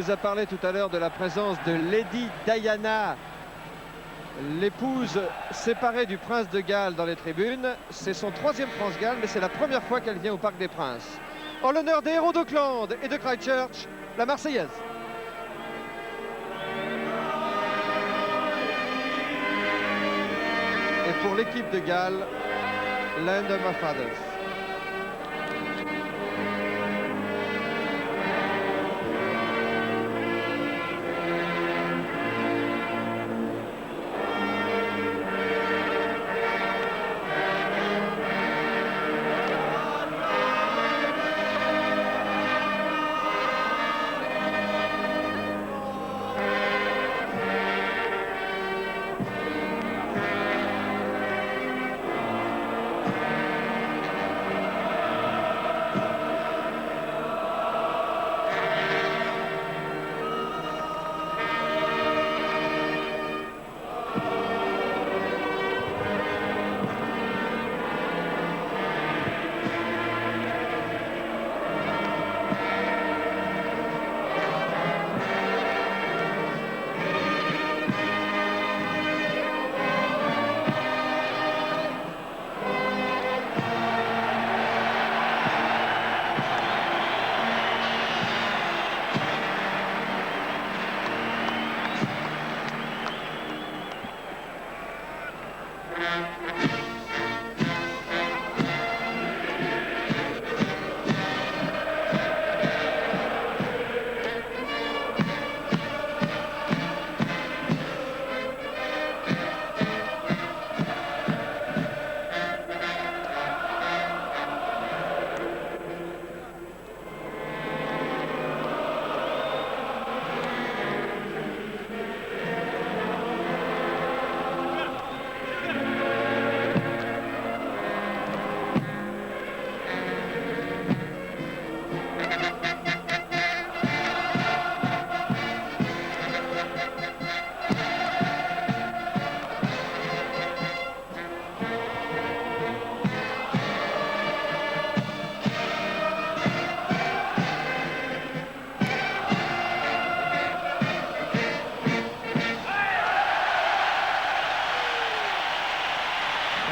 On nous a parlé tout à l'heure de la présence de Lady Diana, l'épouse séparée du prince de Galles dans les tribunes. C'est son 3e France-Galles, mais c'est la première fois qu'elle vient au Parc des Princes. En l'honneur des héros d'Auckland et de Christchurch, la Marseillaise. Et pour l'équipe de Galles, Land of My Fathers.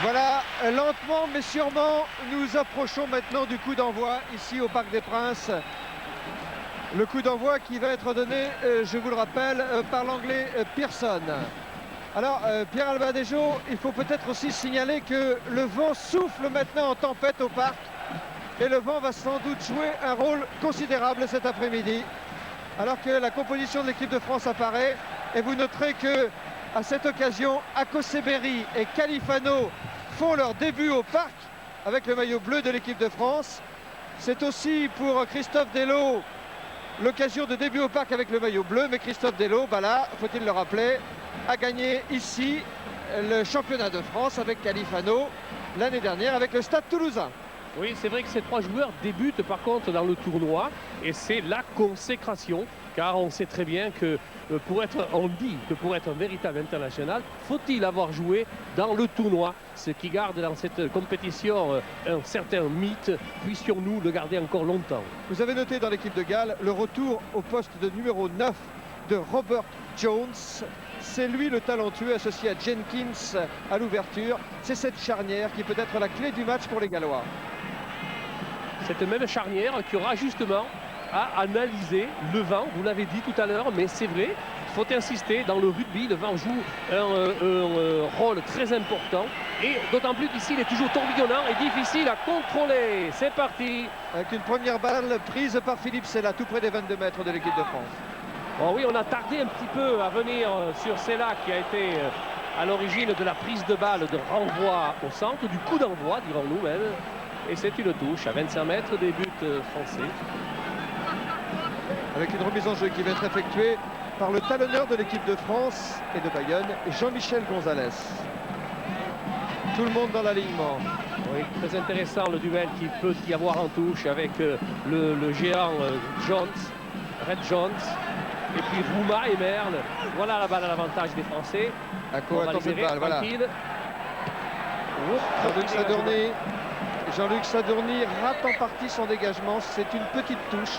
Voilà, lentement mais sûrement, nous approchons maintenant du coup d'envoi ici au Parc des Princes. Le coup d'envoi qui va être donné, je vous le rappelle, par l'anglais Pearson. Alors, Pierre Albadejo, il faut peut-être aussi signaler que le vent souffle maintenant en tempête au parc. Et le vent va sans doute jouer un rôle considérable cet après-midi. Alors que la composition de l'équipe de France apparaît. Et vous noterez que à cette occasion, Akoseberi et Califano font leur début au parc avec le maillot bleu de l'équipe de France. C'est aussi pour Christophe Delot l'occasion de début au parc avec le maillot bleu. Mais Christophe Delot, bah là, faut-il le rappeler, a gagné ici le championnat de France avec Califano l'année dernière avec le Stade Toulousain. Oui, c'est vrai que ces 3 joueurs débutent par contre dans le tournoi et c'est la consécration, car on sait très bien que on dit que pour être un véritable international, faut-il avoir joué dans le tournoi, ce qui garde dans cette compétition un certain mythe. Puissions-nous le garder encore longtemps. Vous avez noté dans l'équipe de Galles le retour au poste de numéro 9 de Robert Jones. C'est lui le talentueux associé à Jenkins à l'ouverture. C'est cette charnière qui peut être la clé du match pour les Gallois. Cette même charnière qui aura justement à analyser le vent, vous l'avez dit tout à l'heure, mais c'est vrai, il faut insister, dans le rugby, le vent joue un rôle très important, et d'autant plus qu'ici il est toujours tourbillonnant et difficile à contrôler. C'est parti. Avec une première balle prise par Philippe Sella, tout près des 22 mètres de l'équipe de France. Bon, oui, on a tardé un petit peu à venir sur Sella, qui a été à l'origine de la prise de balle de renvoi au centre, du coup d'envoi, dirons-nous même. Et c'est une touche à 25 mètres des buts français. Avec une remise en jeu qui va être effectuée par le talonneur de l'équipe de France et de Bayonne, Jean-Michel Gonzalez. Tout le monde dans l'alignement. Oui, très intéressant le duel qu'il peut y avoir en touche avec le géant Jones, Red Jones. Et puis Rouma et Merle. Voilà la balle à l'avantage des Français. À quoi attend cette balle, voilà. Jean-Luc Sadourny rate en partie son dégagement. C'est une petite touche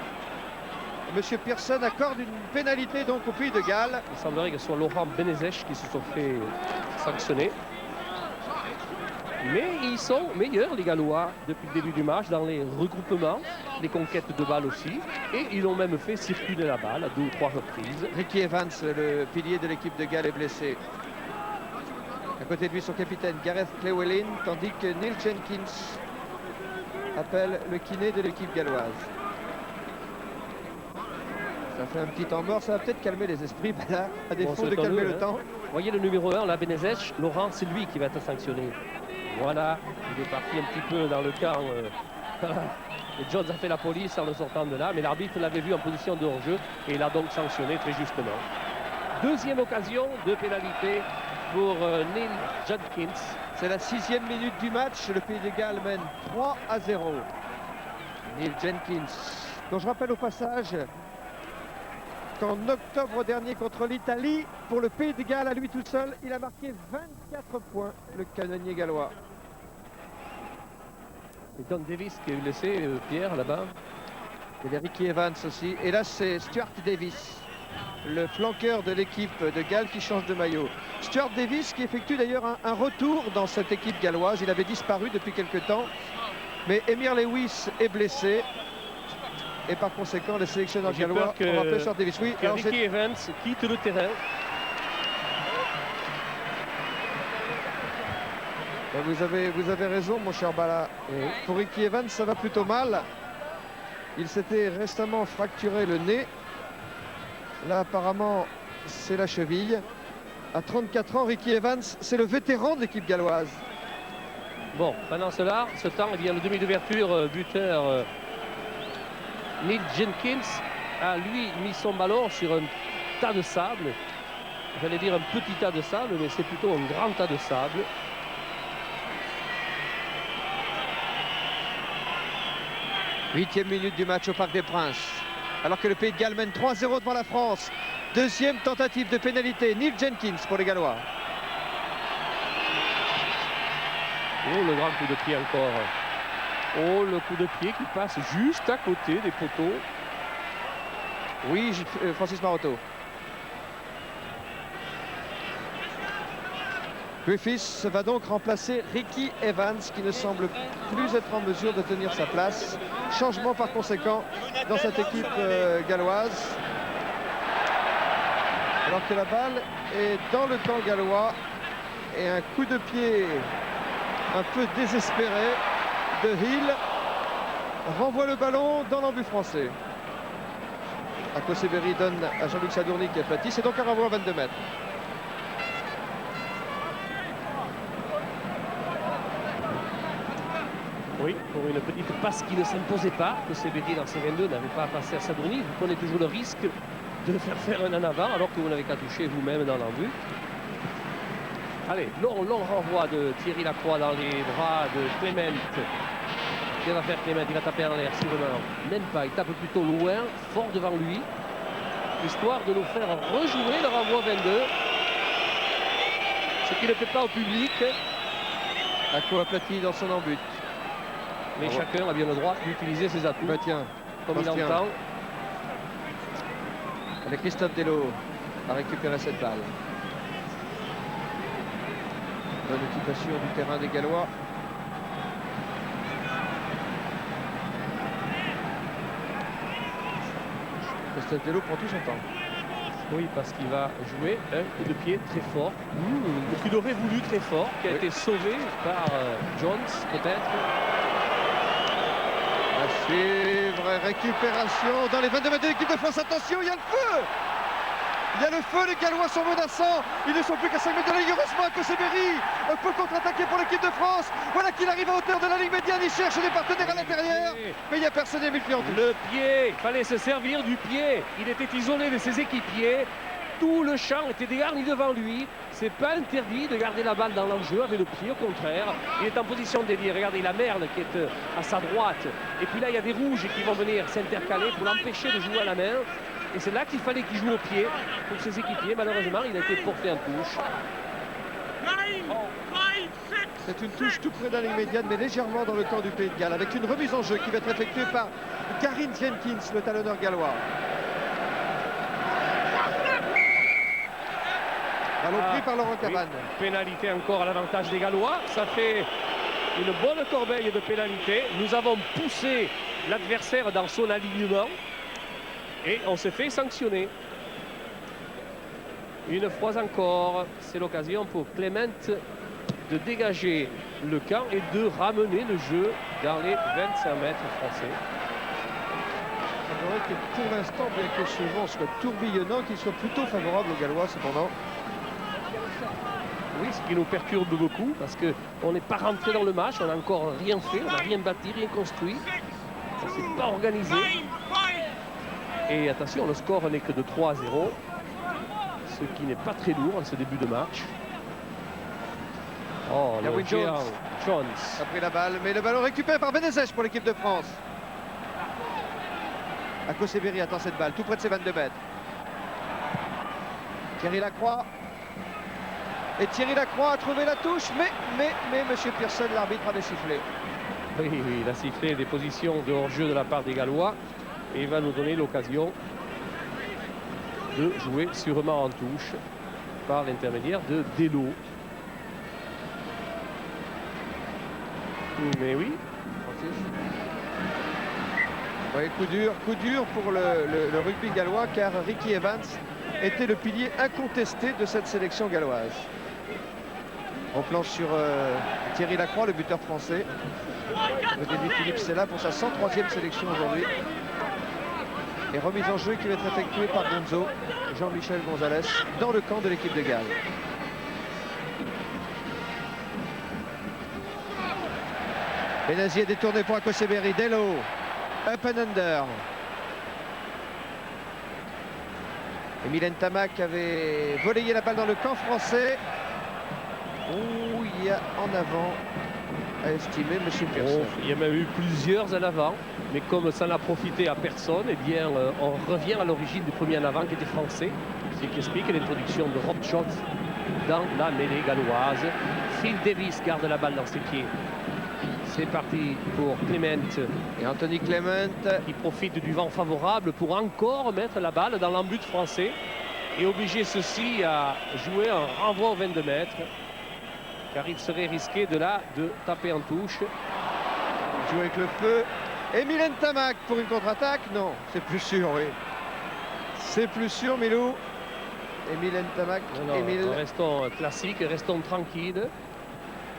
Monsieur Pearson accorde une pénalité donc au Pays de Galles. Il semblerait que ce soit Laurent Benezech qui se soit fait sanctionner. Mais ils sont meilleurs, les Gallois, depuis le début du match, dans les regroupements, les conquêtes de balles aussi. Et ils ont même fait circuler la balle à 2 ou 3 reprises. Ricky Evans, le pilier de l'équipe de Galles, est blessé. À côté de lui, son capitaine Gareth Llewellyn, tandis que Neil Jenkins appelle le kiné de l'équipe galloise. Ça fait un petit temps mort, ça va peut-être calmer les esprits, là, à défaut de calmer le temps. Vous voyez le numéro 1, là, Benezech, Laurent, c'est lui qui va être sanctionné. Voilà, il est parti un petit peu dans le camp. Et Jones a fait la police en le sortant de là, mais l'arbitre l'avait vu en position de hors-jeu et il a donc sanctionné très justement. Deuxième occasion de pénalité pour Neil Jenkins. C'est la 6e minute du match, le Pays de Galles mène 3-0. Neil Jenkins, dont je rappelle au passage qu'en octobre dernier contre l'Italie, pour le Pays de Galles à lui tout seul, il a marqué 24 points, le canonnier gallois. Et Don Davis qui a eu laissé Pierre là-bas. Il y a Ricky Evans aussi. Et là, c'est Stuart Davis, le flanqueur de l'équipe de Galles qui change de maillot. Stuart Davis qui effectue d'ailleurs un retour dans cette équipe galloise. Il avait disparu depuis quelques temps. Mais Emir Lewis est blessé. Et par conséquent, les sélectionneurs gallois ont rappelé Stuart Davis. Oui, alors Ricky Evans quitte le terrain. Vous avez raison, mon cher Bala. Pour Ricky Evans, ça va plutôt mal. Il s'était récemment fracturé le nez. Là, apparemment, c'est la cheville. À 34 ans, Ricky Evans, c'est le vétéran de l'équipe galloise. Bon, pendant ce temps, il y a le demi d'ouverture buteur Neil Jenkins a, lui, mis son ballon sur un tas de sable. J'allais dire un petit tas de sable, mais c'est plutôt un grand tas de sable. Huitième minute du match au Parc des Princes. Alors que le Pays de Galles mène 3-0 devant la France. Deuxième tentative de pénalité. Neil Jenkins pour les Gallois. Oh, le grand coup de pied encore. Oh, le coup de pied qui passe juste à côté des poteaux. Oui, Francis Maroto. Griffiths va donc remplacer Ricky Evans qui ne semble plus être en mesure de tenir sa place. Changement par conséquent dans cette équipe galloise. Alors que la balle est dans le camp gallois et un coup de pied un peu désespéré de Hill renvoie le ballon dans l'embut français. Akoseberi donne à Jean-Luc Sadourny qui aplatit. C'est donc un renvoi à 22 mètres. Oui, pour une petite passe qui ne s'imposait pas. Akoseberi dans ses 22 n'avait pas à passer à Sadourny. Vous prenez toujours le risque de faire un en avant alors que vous n'avez qu'à toucher vous-même dans l'embut. Allez, long renvoi de Thierry Lacroix dans les bras de Clement. Qu'est-ce va faire Clement? Il va taper en l'air, sûrement. Même pas, il tape plutôt loin, fort devant lui. Histoire de nous faire rejouer le renvoi 22. Ce qui ne fait pas au public. Ako aplati dans son embut. Mais chacun a bien le droit d'utiliser ses atouts. Bah tiens, comme il entend. Allez, Christophe Delot a récupéré cette balle. Bonne occupation du terrain des Gallois. Christophe Delot prend tout son temps. Oui, parce qu'il va jouer un coup de pied très fort. Le coup d'oré voulu très fort, qui a été sauvé par Jones, peut-être. À suivre, récupération dans les 22 mètres de l'équipe de France. Attention, il y a le feu! Il y a le feu, les Gallois sont menaçants. Ils ne sont plus qu'à 5 mètres de la ligne. Heureusement, Akoseberi peut contre-attaquer pour l'équipe de France. Voilà qu'il arrive à hauteur de la ligne médiane. Il cherche des partenaires à l'intérieur. Mais il n'y a personne, Émile Piantou. Le pied, il fallait se servir du pied. Il était isolé de ses équipiers. Tout le champ était dégarni devant lui. C'est pas interdit de garder la balle dans l'enjeu avec le pied, au contraire. Il est en position d'ailier. Regardez la Merle qui est à sa droite. Et puis là, il y a des rouges qui vont venir s'intercaler pour l'empêcher de jouer à la main. Et c'est là qu'il fallait qu'il joue au pied pour ses équipiers. Malheureusement, il a été porté en touche. C'est une touche tout près de la ligne médiane, mais légèrement dans le camp du Pays de Galles, avec une remise en jeu qui va être effectuée par Gareth Jenkins, le talonneur gallois. ballon pris par Laurent Cabane. Oui, pénalité encore à l'avantage des Gallois. Ça fait une bonne corbeille de pénalité. Nous avons poussé l'adversaire dans son alignement et on s'est fait sanctionner. Une fois encore, c'est l'occasion pour Clément de dégager le camp et de ramener le jeu dans les 25 mètres français. C'est vrai que pour l'instant, bien que ce vent soit tourbillonnant, qu'il soit plutôt favorable aux Gallois cependant. Oui, ce qui nous perturbe beaucoup parce qu'on n'est pas rentré dans le match, on n'a encore rien fait, on n'a rien bâti, rien construit. On ne s'est pas organisé. Et attention, le score n'est que de 3-0, ce qui n'est pas très lourd en ce début de match. Oh, Darwin Jones a pris la balle, mais le ballon récupéré par Benezech pour l'équipe de France. Akoseberi attend cette balle, tout près de ses 22 mètres. Thierry Lacroix. Et Thierry Lacroix a trouvé la touche, mais M. Pearson, l'arbitre, a sifflé. Oui, il a sifflé des positions de hors-jeu de la part des Gallois et il va nous donner l'occasion de jouer sûrement en touche par l'intermédiaire de Delo. Mais oui. Oui, coup dur pour le rugby gallois, car Ricky Evans était le pilier incontesté de cette sélection galloise. On planche sur Thierry Lacroix, le buteur français. Le début de Philippe Sella pour sa 103e sélection aujourd'hui. Et remise en jeu qui va être effectuée par Gonzo, Jean-Michel Gonzalez, dans le camp de l'équipe de Galles. Benazier détourné pour Akoseberi, Delo, up and under. Emile Ntamak avait volayé la balle dans le camp français. Oh, il y a en avant à estimer M. Pearson. Il y en a eu plusieurs en avant, mais comme ça n'a profité à personne, eh bien, on revient à l'origine du premier en avant qui était français, ce qui explique l'introduction de Rob Jones dans la mêlée galloise. Phil Davis garde la balle dans ses pieds. C'est parti pour Clément. Et Anthony Clément qui profite du vent favorable pour encore mettre la balle dans l'embut français et obliger ceux-ci à jouer un renvoi aux 22 mètres. Car il serait risqué de taper en touche. Joue avec le feu. Emile Ntamak pour une contre-attaque. Non, c'est plus sûr, oui. C'est plus sûr, Milou. Emile Ntamak. Restons classiques, restons tranquilles.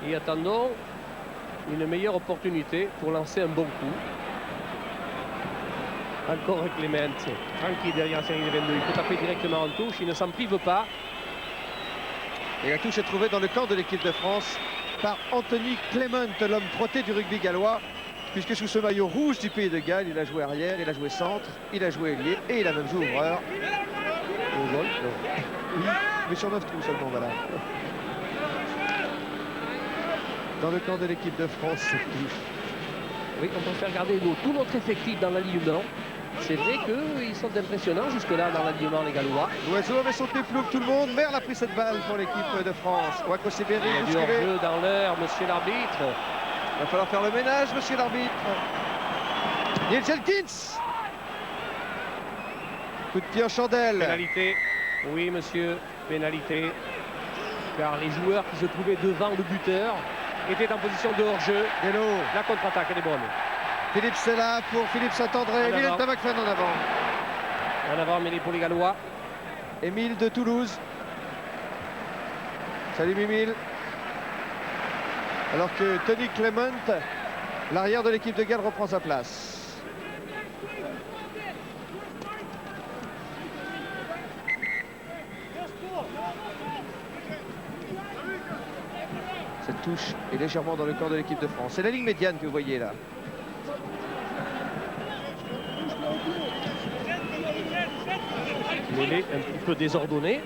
Et attendons une meilleure opportunité pour lancer un bon coup. Encore Clément. Tranquille derrière la série des 22. Il peut taper directement en touche. Il ne s'en prive pas. Et la touche est trouvée dans le camp de l'équipe de France par Anthony Clément, l'homme trotté du rugby gallois, puisque sous ce maillot rouge du pays de Galles, il a joué arrière, il a joué centre, il a joué ailier et il a même joué ouvreur. Au goal, non. Oui, mais sur 9 trous seulement, voilà. Dans le camp de l'équipe de France, cette touche. Oui, on peut faire regarder tout notre effectif dans l'alignement. C'est vrai qu'ils sont impressionnants jusque-là dans l'alignement, les Gallois. L'Oiseau avait sauté plus haut que tout le monde. Merle a pris cette balle pour l'équipe de France. Akoseberi, il y a du hors-jeu dans l'air, monsieur l'arbitre. Il va falloir faire le ménage, monsieur l'arbitre. Neil Jenkins. Coup de pied en chandelle. Pénalité. Oui, monsieur, pénalité. Car les joueurs qui se trouvaient devant le buteur étaient en position de hors-jeu. Delo. La contre-attaque, elle est bonne. Philippe Sella pour Philippe Saint-André. Emile Ntamak fait en avant. En avant, mêlée pour les Gallois. Émile de Toulouse. Salut Mimile. Alors que Tony Clément, l'arrière de l'équipe de Galles, reprend sa place. Cette touche est légèrement dans le corps de l'équipe de France. C'est la ligne médiane que vous voyez là. Mêlée un petit peu désordonnée,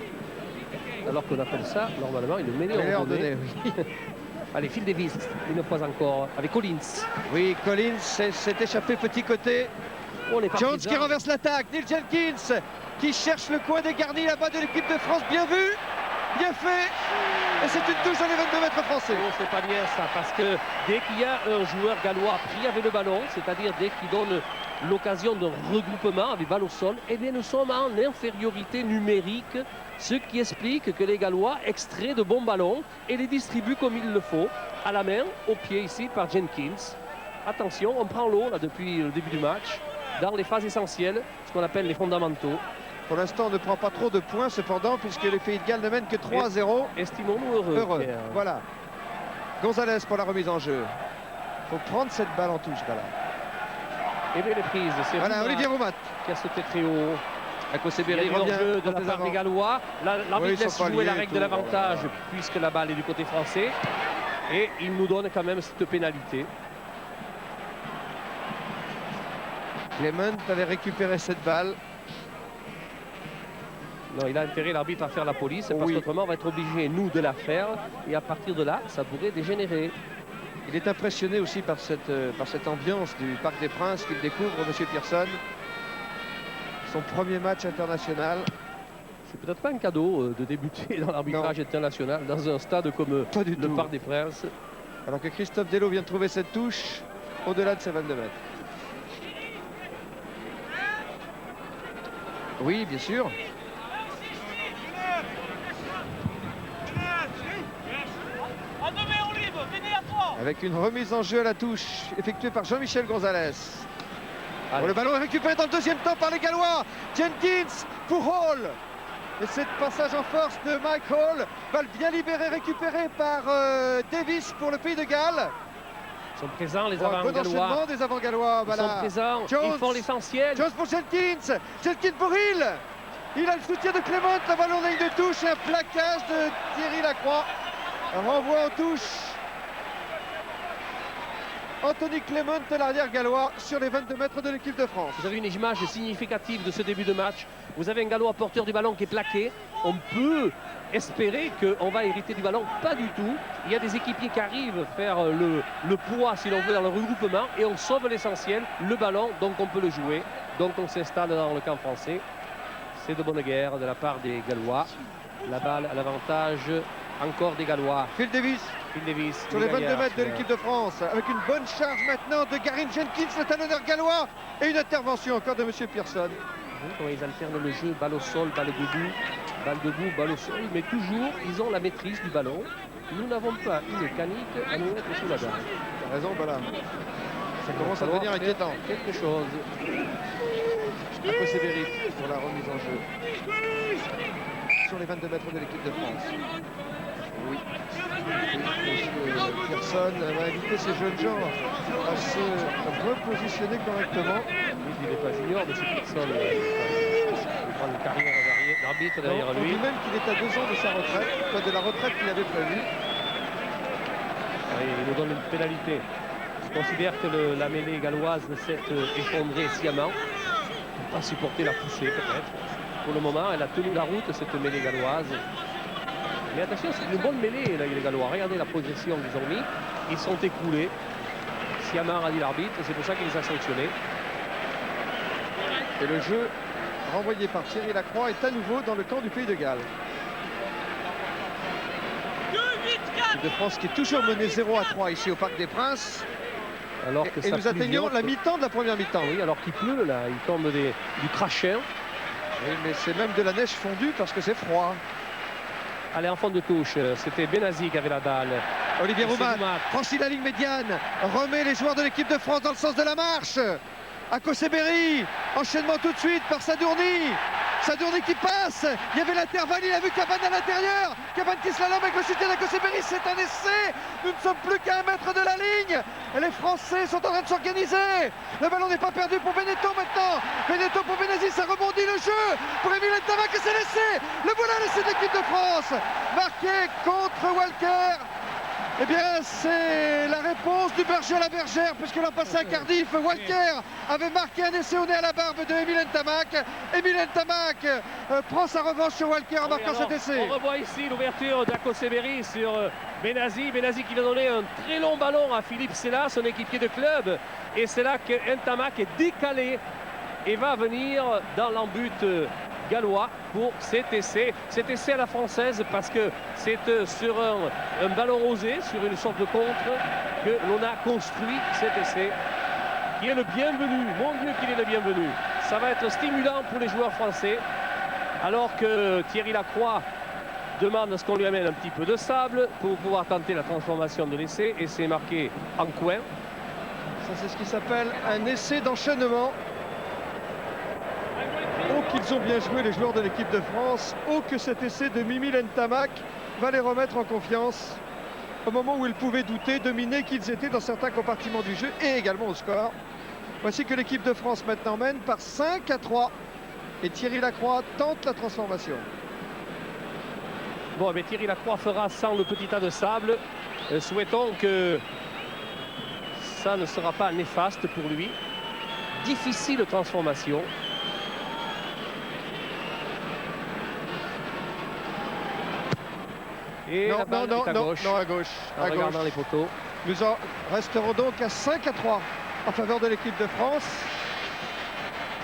alors qu'on appelle ça normalement une mêlée ordonnée. Oui. Allez, Phil Davis, une fois encore, avec Collins. Oui, Collins s'est échappé petit côté. Oh, Jones qui renverse l'attaque. Neil Jenkins qui cherche le coin dégarni là-bas de l'équipe de France. Bien vu, bien fait. Et c'est une touche dans les 22 mètres français. Oh, c'est pas bien ça, parce que dès qu'il y a un joueur gallois pris avec le ballon, c'est-à-dire dès qu'il donne l'occasion d'un regroupement avec balle au sol. Eh bien, nous sommes en infériorité numérique, ce qui explique que les Gallois extraient de bons ballons et les distribuent comme il le faut, à la main, au pied ici par Jenkins. Attention, on prend l'eau là depuis le début du match, dans les phases essentielles, ce qu'on appelle les fondamentaux. Pour l'instant, on ne prend pas trop de points cependant, puisque les Pays de Galles ne mènent que 3-0. Estimons-nous heureux. Pierre. Voilà. Gonzalez pour la remise en jeu. Il faut prendre cette balle en touche, là. Et bien les prises, c'est voilà, Roumat Olivier Roumat qui a sauté très haut. Akoseberi revient revient de la part des Gallois. L'arbitre laisse jouer la règle de l'avantage puisque la balle est du côté français. Et il nous donne quand même cette pénalité. Clement avait récupéré cette balle. Non, il a intérêt l'arbitre à faire la police parce qu'autrement on va être obligé, nous, de la faire. Et à partir de là, ça pourrait dégénérer. Il est impressionné aussi par cette ambiance du Parc des Princes qu'il découvre, M. Pearson. Son premier match international. C'est peut-être pas un cadeau de débuter dans l'arbitrage international dans un stade comme le Parc des Princes. Alors que Christophe Delot vient de trouver cette touche au-delà de ses 22 mètres. Oui, bien sûr. Avec une remise en jeu à la touche effectuée par Jean-Michel Gonzalez. Le ballon est récupéré dans le deuxième temps par les Gallois. Jenkins pour Hall. Et c'est le passage en force de Mike Hall. Balle bien libérée, récupérée par Davis pour le Pays de Galles. Ils sont présents les avant-gallois. Des avant-gallois. Ils sont présents, ils font l'essentiel. Jones pour Jenkins. Jenkins pour Hill. Il a le soutien de Clement. La balle en ligne de touche et un plaquage de Thierry Lacroix. Un renvoi en touche. Anthony Clement, l'arrière gallois, sur les 22 mètres de l'équipe de France. Vous avez une image significative de ce début de match. Vous avez un Gallois porteur du ballon qui est plaqué. On peut espérer qu'on va hériter du ballon. Pas du tout. Il y a des équipiers qui arrivent faire le poids, si l'on veut, dans le regroupement. Et on sauve l'essentiel, le ballon, donc on peut le jouer. Donc on s'installe dans le camp français. C'est de bonne guerre de la part des Gallois. La balle à l'avantage encore des Gallois. Phil Davis. Sur les 22 mètres de l'équipe de France, avec une bonne charge maintenant de Garyn Jenkins, le talonneur gallois, et une intervention encore de M. Pearson. Comment ils alternent le jeu, balle au sol, balle debout, balle au sol, mais toujours ils ont la maîtrise du ballon. Nous n'avons pas une canique à nous mettre sous la dalle. Tu as raison, voilà. Ça commence à devenir inquiétant. Quelque chose. Akoseberi pour la remise en jeu. Sur les 22 mètres de l'équipe de France. Oui. Pearson va inviter ces jeunes gens à se repositionner correctement. Il n'est pas junior, mais c'est Pearson. Il prend une carrière d'arbitre derrière lui. On dit même qu'il est à 2 ans de sa retraite, enfin de la retraite qu'il avait prévue. Il nous donne une pénalité. Je considère que la mêlée galloise s'est effondrée sciemment. On va supporter la poussée peut-être. Pour le moment, elle a tenu la route, cette mêlée galloise. Mais attention, c'est une bonne mêlée, là, les Gallois. Regardez la progression qu'ils ont mis. Ils sont écoulés. Sciemment a dit l'arbitre, c'est pour ça qu'il les a sanctionnés. Et le jeu renvoyé par Thierry Lacroix est à nouveau dans le camp du Pays de Galles. L'équipe de France qui est toujours menée 0-3 ici au Parc des Princes. Alors que et nous atteignons la mi-temps de la première mi-temps. Oui, alors qu'il pleut, là, il tombe du crachin. Oui, mais c'est même de la neige fondue parce que c'est froid. Allez, en fond de touche, c'était Benazi qui avait la balle. Olivier Roumat franchit la ligne médiane, remet les joueurs de l'équipe de France dans le sens de la marche. Akoseberi, enchaînement tout de suite par Sadourny. Sadourny qui passe, il y avait l'intervalle, il a vu Cabane à l'intérieur. Cabane qui slalom avec le soutien d'Akoseberi, c'est un essai. Nous ne sommes plus qu'à 1 mètre de la ligne. Et les Français sont en train de s'organiser. Le ballon n'est pas perdu pour Beneteau maintenant. Beneteau pour Benazi, ça rebondit le jeu pour Emile Ntamak et c'est l'essai. Le voilà l'essai de l'équipe de France. Marqué contre Walker. Eh bien, c'est la réponse du berger à la bergère, puisque l'an passé à Cardiff, Walker avait marqué un essai au nez à la barbe de Emile Ntamak. Emile Ntamak prend sa revanche sur Walker en marquant cet essai. On revoit ici l'ouverture d'Akoseberi sur Benazi. Benazi qui va donner un très long ballon à Philippe Sella, son équipier de club. Et c'est là que Ntamak est décalé et va venir dans l'embut gallois pour cet essai à la française, parce que c'est sur un ballon osé, sur une sorte de contre, que l'on a construit cet essai. qui est le bienvenu. Mon Dieu, qu'il est le bienvenu. Ça va être stimulant pour les joueurs français. Alors que Thierry Lacroix demande à ce qu'on lui amène un petit peu de sable pour pouvoir tenter la transformation de l'essai. Et c'est marqué en coin. Ça, c'est ce qui s'appelle un essai d'enchaînement. Oh, qu'ils ont bien joué les joueurs de l'équipe de France. Oh, que cet essai de Mimi Ntamak va les remettre en confiance. Au moment où ils pouvaient douter, dominer qu'ils étaient dans certains compartiments du jeu et également au score. Voici que l'équipe de France maintenant mène par 5-3. Et Thierry Lacroix tente la transformation. Bon, mais Thierry Lacroix fera sans le petit tas de sable. Souhaitons que ça ne sera pas néfaste pour lui. Difficile transformation. Et Non, la balle est à gauche. non, à gauche. En regardant les poteaux. Nous en resterons donc à 5-3 en faveur de l'équipe de France.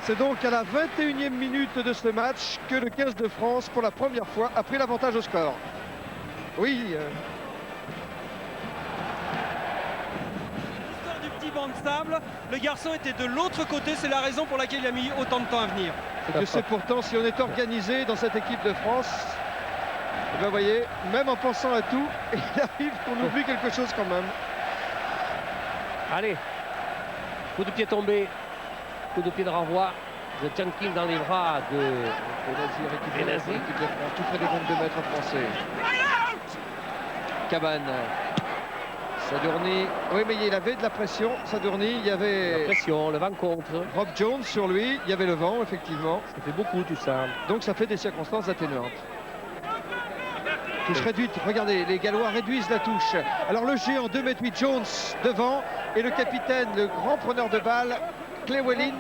C'est donc à la 21e minute de ce match que le 15 de France, pour la première fois, a pris l'avantage au score. Oui. L'histoire du petit banc de sable, le garçon était de l'autre côté, c'est la raison pour laquelle il a mis autant de temps à venir. Et que c'est pourtant, si on est organisé dans cette équipe de France, eh bien, vous voyez, même en pensant à tout, il arrive qu'on oublie quelque chose quand même. Allez, coup de pied tombé, coup de pied de renvoi de Jenkins dans les bras de Benazzi. L'équipe de France, tout près des 22 mètres français. Cabane. Sadourny. Oui, mais il avait de la pression. Sadourny, il y avait la pression, le vent contre. Rob Jones sur lui. Il y avait le vent, effectivement. Ça fait beaucoup tout ça. Donc ça fait des circonstances atténuantes. Touche réduite, regardez, les Gallois réduisent la touche. Alors le géant 2,8 m Jones devant et le capitaine, le grand preneur de balle, Clewelyn,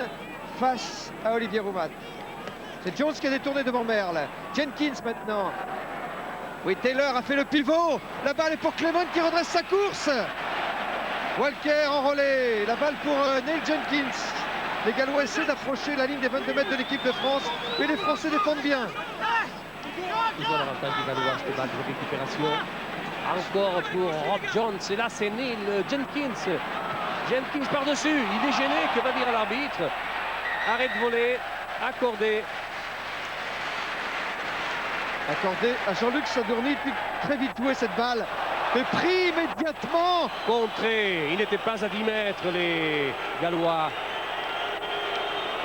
face à Olivier Roumat. C'est Jones qui a détourné devant Merle. Jenkins maintenant. Oui, Taylor a fait le pivot. La balle est pour Clement qui redresse sa course. Walker enrôlé. La balle pour Neil Jenkins. Les Gallois essaient d'approcher la ligne des 22 mètres de l'équipe de France, mais les Français défendent bien. Ils ont l'avantage des Gallois, cette balle de récupération. Encore pour Rob Jones. Et là, c'est Neil Jenkins. Jenkins par-dessus. Il est gêné. Que va dire l'arbitre? Arrêt de voler. Accordé. Accordé à Jean-Luc Sadourny. Puis très vite joué cette balle. Mais pris immédiatement. Contré. Il n'était pas à 10 mètres, les Gallois.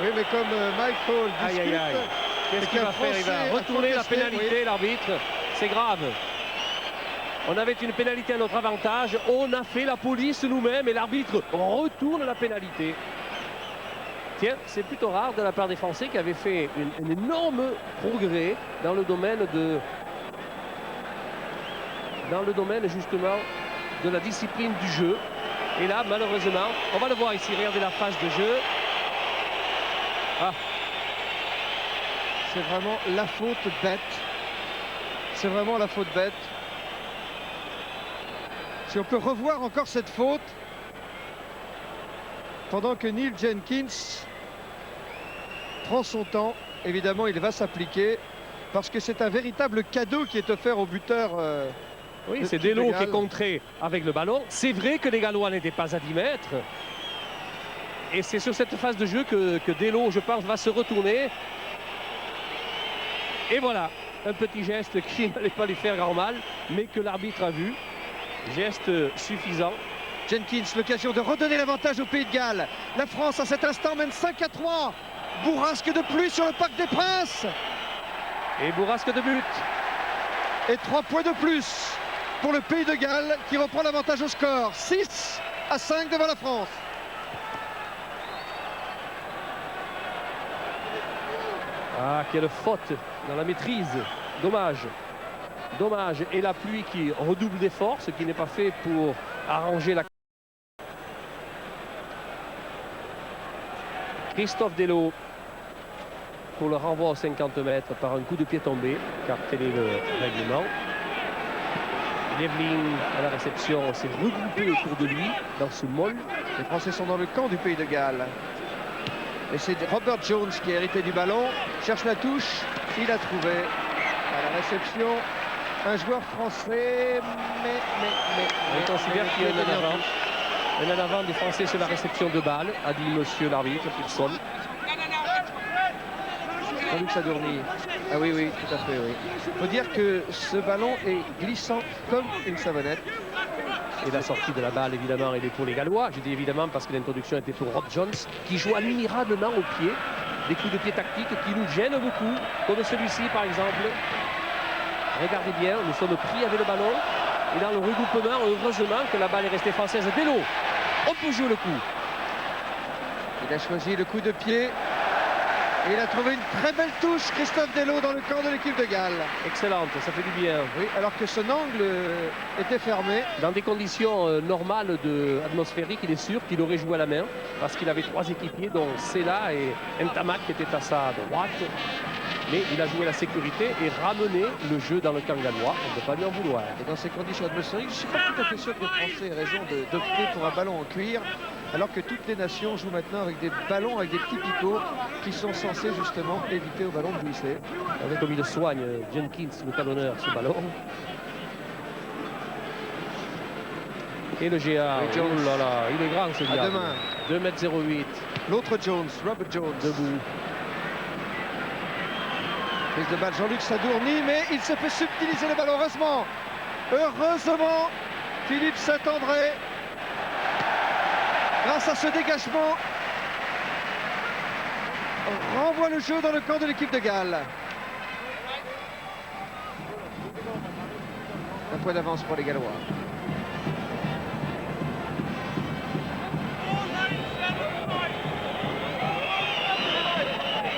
Oui, mais comme Michael discute. Aïe, aïe, aïe. Qu'est-ce qu'il va faire? Il va retourner la pénalité, l'arbitre. C'est grave. On avait une pénalité à notre avantage. On a fait la police nous-mêmes et l'arbitre retourne la pénalité. Tiens, c'est plutôt rare de la part des Français qui avaient fait un énorme progrès dans le domaine justement de la discipline du jeu. Et là, malheureusement, on va le voir ici. Regardez la phase de jeu. Ah. C'est vraiment la faute bête. C'est vraiment la faute bête. Si on peut revoir encore cette faute, pendant que Neil Jenkins prend son temps, évidemment il va s'appliquer, parce que c'est un véritable cadeau qui est offert au buteur. Oui, c'est Delo qui est contré avec le ballon. C'est vrai que les Gallois n'étaient pas à 10 mètres. Et c'est sur cette phase de jeu que Delo, je pense, va se retourner. Et voilà, un petit geste qui n'allait pas lui faire grand mal, mais que l'arbitre a vu. Geste suffisant. Jenkins, l'occasion de redonner l'avantage au Pays de Galles. La France, à cet instant, mène 5-3. Bourrasque de pluie sur le Parc des Princes. Et bourrasque de but. Et 3 points de plus pour le Pays de Galles qui reprend l'avantage au score. 6-5 devant la France. Ah, quelle faute dans la maîtrise. Dommage. Dommage. Et la pluie qui redouble d'efforts, ce qui n'est pas fait pour arranger la... Christophe Delo pour le renvoi aux 50 mètres par un coup de pied tombé, car tel est le règlement. Levling à la réception s'est regroupé autour de lui dans ce molle. Les Français sont dans le camp du Pays de Galles. Et c'est Robert Jones qui a hérité du ballon, cherche la touche, il a trouvé à la réception un joueur français, mais on considère qu'il y a une avance. Un en avant des Français sur la réception de balle, a dit monsieur l'arbitre, Pearson. Jean-Luc Sadourny. Ah oui, oui, tout à fait, oui. Il faut dire que ce ballon est glissant comme une savonnette. Et la sortie de la balle, évidemment, elle est pour les Gallois. Je dis évidemment parce que l'introduction était pour Rob Jones, qui joue admirablement au pied. Des coups de pied tactiques qui nous gênent beaucoup, comme celui-ci, par exemple. Regardez bien, nous sommes pris avec le ballon. Et dans le regroupement, heureusement que la balle est restée française. Delo, on peut jouer le coup. Il a choisi le coup de pied. Et il a trouvé une très belle touche, Christophe Delo, dans le camp de l'équipe de Galles. Excellente, ça fait du bien. Oui, alors que son angle était fermé. Dans des conditions normales atmosphériques, il est sûr qu'il aurait joué à la main parce qu'il avait 3 équipiers, dont Sela et Ntamak qui étaient à sa droite. Mais il a joué la sécurité et ramené le jeu dans le camp gallois. On ne peut pas lui en vouloir. Et dans ces conditions atmosphériques, je ne suis pas tout à fait sûr que les Français aient raison d'opter pour un ballon en cuir, alors que toutes les nations jouent maintenant avec des ballons, avec des petits picots qui sont censés justement éviter au ballon de glisser. Avec comme il soigne Jenkins, le talonneur, ce ballon. Et le GA, oui, oh là là, il est grand ce à diable. 2,08 m. L'autre Jones, Robert Jones. Debout. Prise de balle Jean-Luc Sadourny, mais il se fait subtiliser le ballon. Heureusement, Philippe Saint-André, grâce à ce dégagement, renvoie le jeu dans le camp de l'équipe de Galles. Un point d'avance pour les Gallois.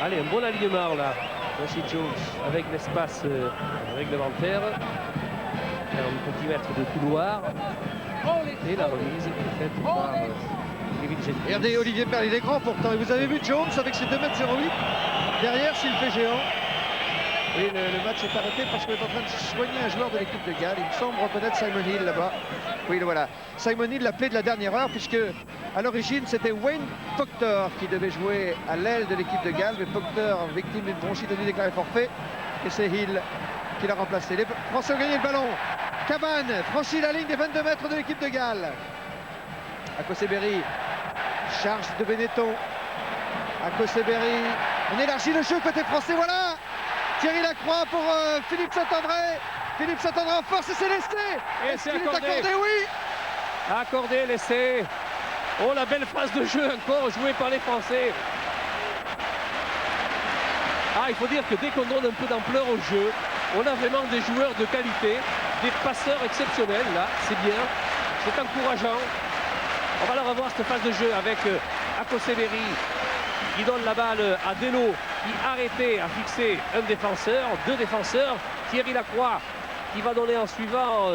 Allez, un bon alignement là. Voici Jones avec l'espace réglementaire. 40 cm de couloir. Et la remise est faite par Kevin Jenkins. Regardez Olivier Merle, il est grand pourtant. Et vous avez vu Jones avec ses 2,08 m. Derrière, s'il fait géant. Et le match est arrêté parce qu'on est en train de soigner un joueur de l'équipe de Galles. Il me semble reconnaître Simon Hill là-bas. Oui, le voilà. Simon Hill, l'appelé de la dernière heure, puisque à l'origine, c'était Wayne Proctor qui devait jouer à l'aile de l'équipe de Galles. Mais Proctor, victime d'une bronchite, a dû déclarer forfait. Et c'est Hill qui l'a remplacé. Les Français ont gagné le ballon. Cabane franchit la ligne des 22 mètres de l'équipe de Galles. Akoseberi, charge de Benetton. Akoseberi, on élargit le jeu côté français, voilà. Thierry Lacroix pour Philippe Saint-André. Philippe Saint-André en force et c'est laissé. Et c'est accordé. Accordé, oui. Accordé, laissé. Oh, la belle phase de jeu encore jouée par les Français. Ah, il faut dire que dès qu'on donne un peu d'ampleur au jeu, on a vraiment des joueurs de qualité, des passeurs exceptionnels là, c'est bien, c'est encourageant. On va leur revoir cette phase de jeu avec Akoseberi qui donne la balle à Delo qui arrêté à fixer un défenseur, 2 défenseurs, Thierry Lacroix qui va donner en suivant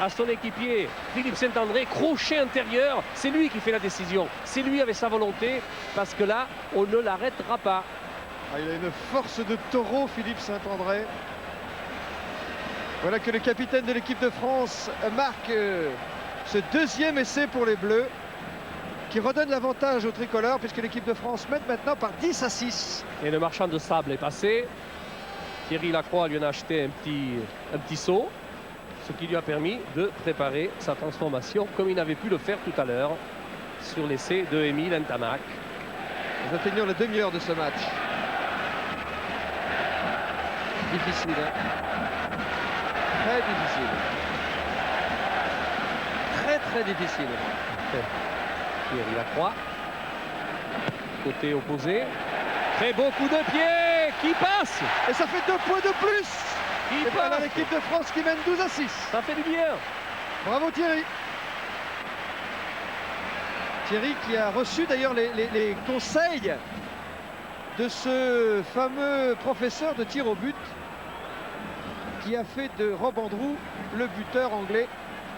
à son équipier Philippe Saint-André, crochet intérieur, c'est lui qui fait la décision, c'est lui avec sa volonté parce que là on ne l'arrêtera pas. Ah, il a une force de taureau, Philippe Saint-André. Voilà que le capitaine de l'équipe de France marque ce 2e essai pour les Bleus, qui redonne l'avantage aux tricolores, puisque l'équipe de France mène maintenant par 10-6. Et le marchand de sable est passé. Thierry Lacroix lui en a acheté un petit seau, ce qui lui a permis de préparer sa transformation, comme il n'avait pu le faire tout à l'heure sur l'essai de Émile Ntamak. Nous atteignons la demi-heure de ce match. Difficile, hein? Très difficile. Très difficile. Thierry Lacroix. Côté opposé. Très beau coup de pied qui passe. Et ça fait 2 points de plus. Qui Et voilà passe. l'équipe de France qui mène 12-6. Ça fait du bien. Bravo Thierry. Thierry qui a reçu d'ailleurs les conseils de ce fameux professeur de tir au but qui a fait de Rob Andrew le buteur anglais,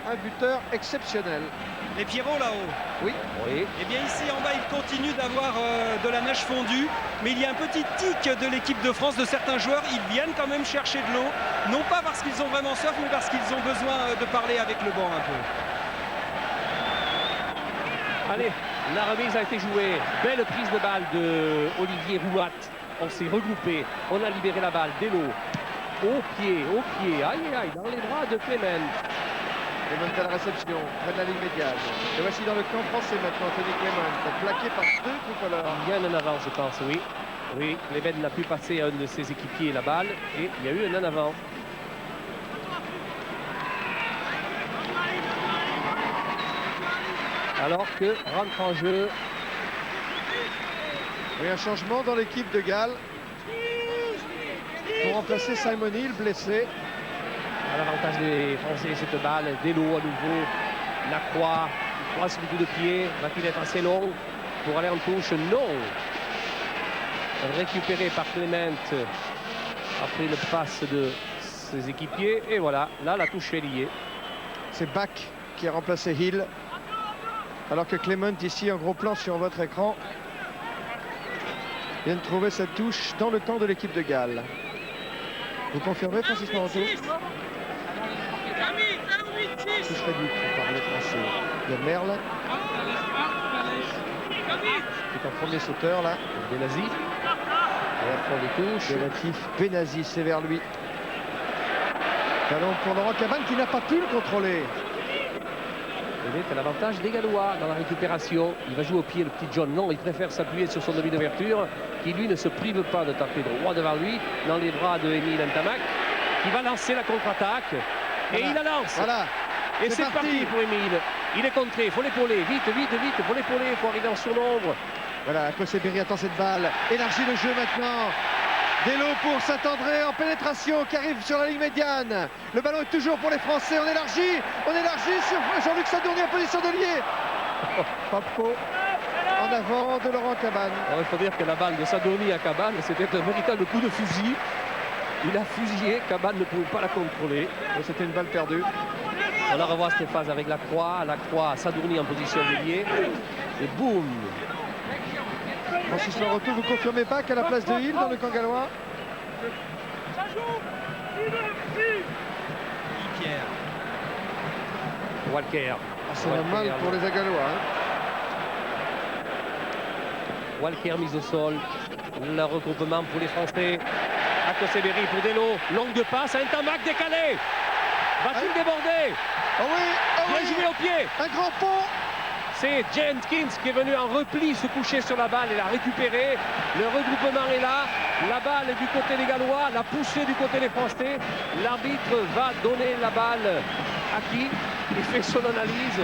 un buteur exceptionnel. Les Pierrot là-haut. Oui. Oui. Et bien ici en bas, il continue d'avoir de la neige fondue, mais il y a un petit tic de l'équipe de France, de certains joueurs. Ils viennent quand même chercher de l'eau, non pas parce qu'ils ont vraiment soif, mais parce qu'ils ont besoin de parler avec le banc un peu. Allez, la remise a été jouée. Belle prise de balle de Olivier Roumat. On s'est regroupé, on a libéré la balle. Delo, au pied, aïe, aïe, dans les bras de Clément. Clement à la réception, près de la ligne médiane. Et voici dans le camp français maintenant, Tony Clement, plaqué par 2 footballeurs. Il y a un en avant, je pense, oui. Oui, Clement n'a pu passer à un de ses équipiers la balle et il y a eu un en avant. Alors que rentre en jeu. Oui, un changement dans l'équipe de Galles pour remplacer Simon Hill, blessé. À l'avantage des Français, cette balle, Delo à nouveau, Lacroix, il croise le coup de pied, va-t-il être assez long pour aller en touche? Non. Récupéré par Clement après le passe de ses équipiers, et voilà, là la touche est liée. C'est Bach qui a remplacé Hill, alors que Clement, ici en gros plan sur votre écran, vient de trouver cette touche dans le camp de l'équipe de Galles. Vous confirmez, Francis Moranto? Touche réduite par les Français. Il y a Merle qui est en premier sauteur là. Benazi, et à fond des touches. Relatif Benazi, c'est vers lui. Ballon pour Laurent Cabane qui n'a pas pu le contrôler. Il est à l'avantage des Gallois dans la récupération. Il va jouer au pied, le petit John. Non, il préfère s'appuyer sur son demi d'ouverture, qui lui ne se prive pas de taper droit devant lui, dans les bras de Émile Ntamak, qui va lancer la contre-attaque. Et il la lance. Voilà. Et c'est parti pour Émile. Il est contré, il faut l'épauler. Vite, vite, vite, il faut l'épauler, il faut arriver en surnombre. Voilà, Koseberi attend cette balle. Élargit le jeu maintenant. Delo pour Saint-André en pénétration qui arrive sur la ligne médiane. Le ballon est toujours pour les Français. On élargit sur Jean-Luc Sadourny en position de lié. Papo en avant de Laurent Cabane. Alors, il faut dire que la balle de Sadourny à Cabane, c'était un véritable coup de fusil. Il a fusillé, Cabane ne pouvait pas la contrôler. C'était une balle perdue. On la revoit cette phase avec Lacroix, Sadourny en position de lié. Et boum. Francis Moranto, vous confirmez pas qu'à la place de Hill dans le camp gallois? Pierre. Walker. C'est normal pour les Gallois. Walker mise au sol. Le regroupement pour les Français. À Koseberi pour Delo. Longue de passe. Ntamak décalé. Va-t-il déborder? Oh oui, Bien joué au pied. Un grand pont. C'est Jenkins qui est venu en repli se coucher sur la balle et l'a récupérée. Le regroupement est là. La balle est du côté des Gallois. La poussée du côté des Français. L'arbitre va donner la balle à qui? Il fait son analyse.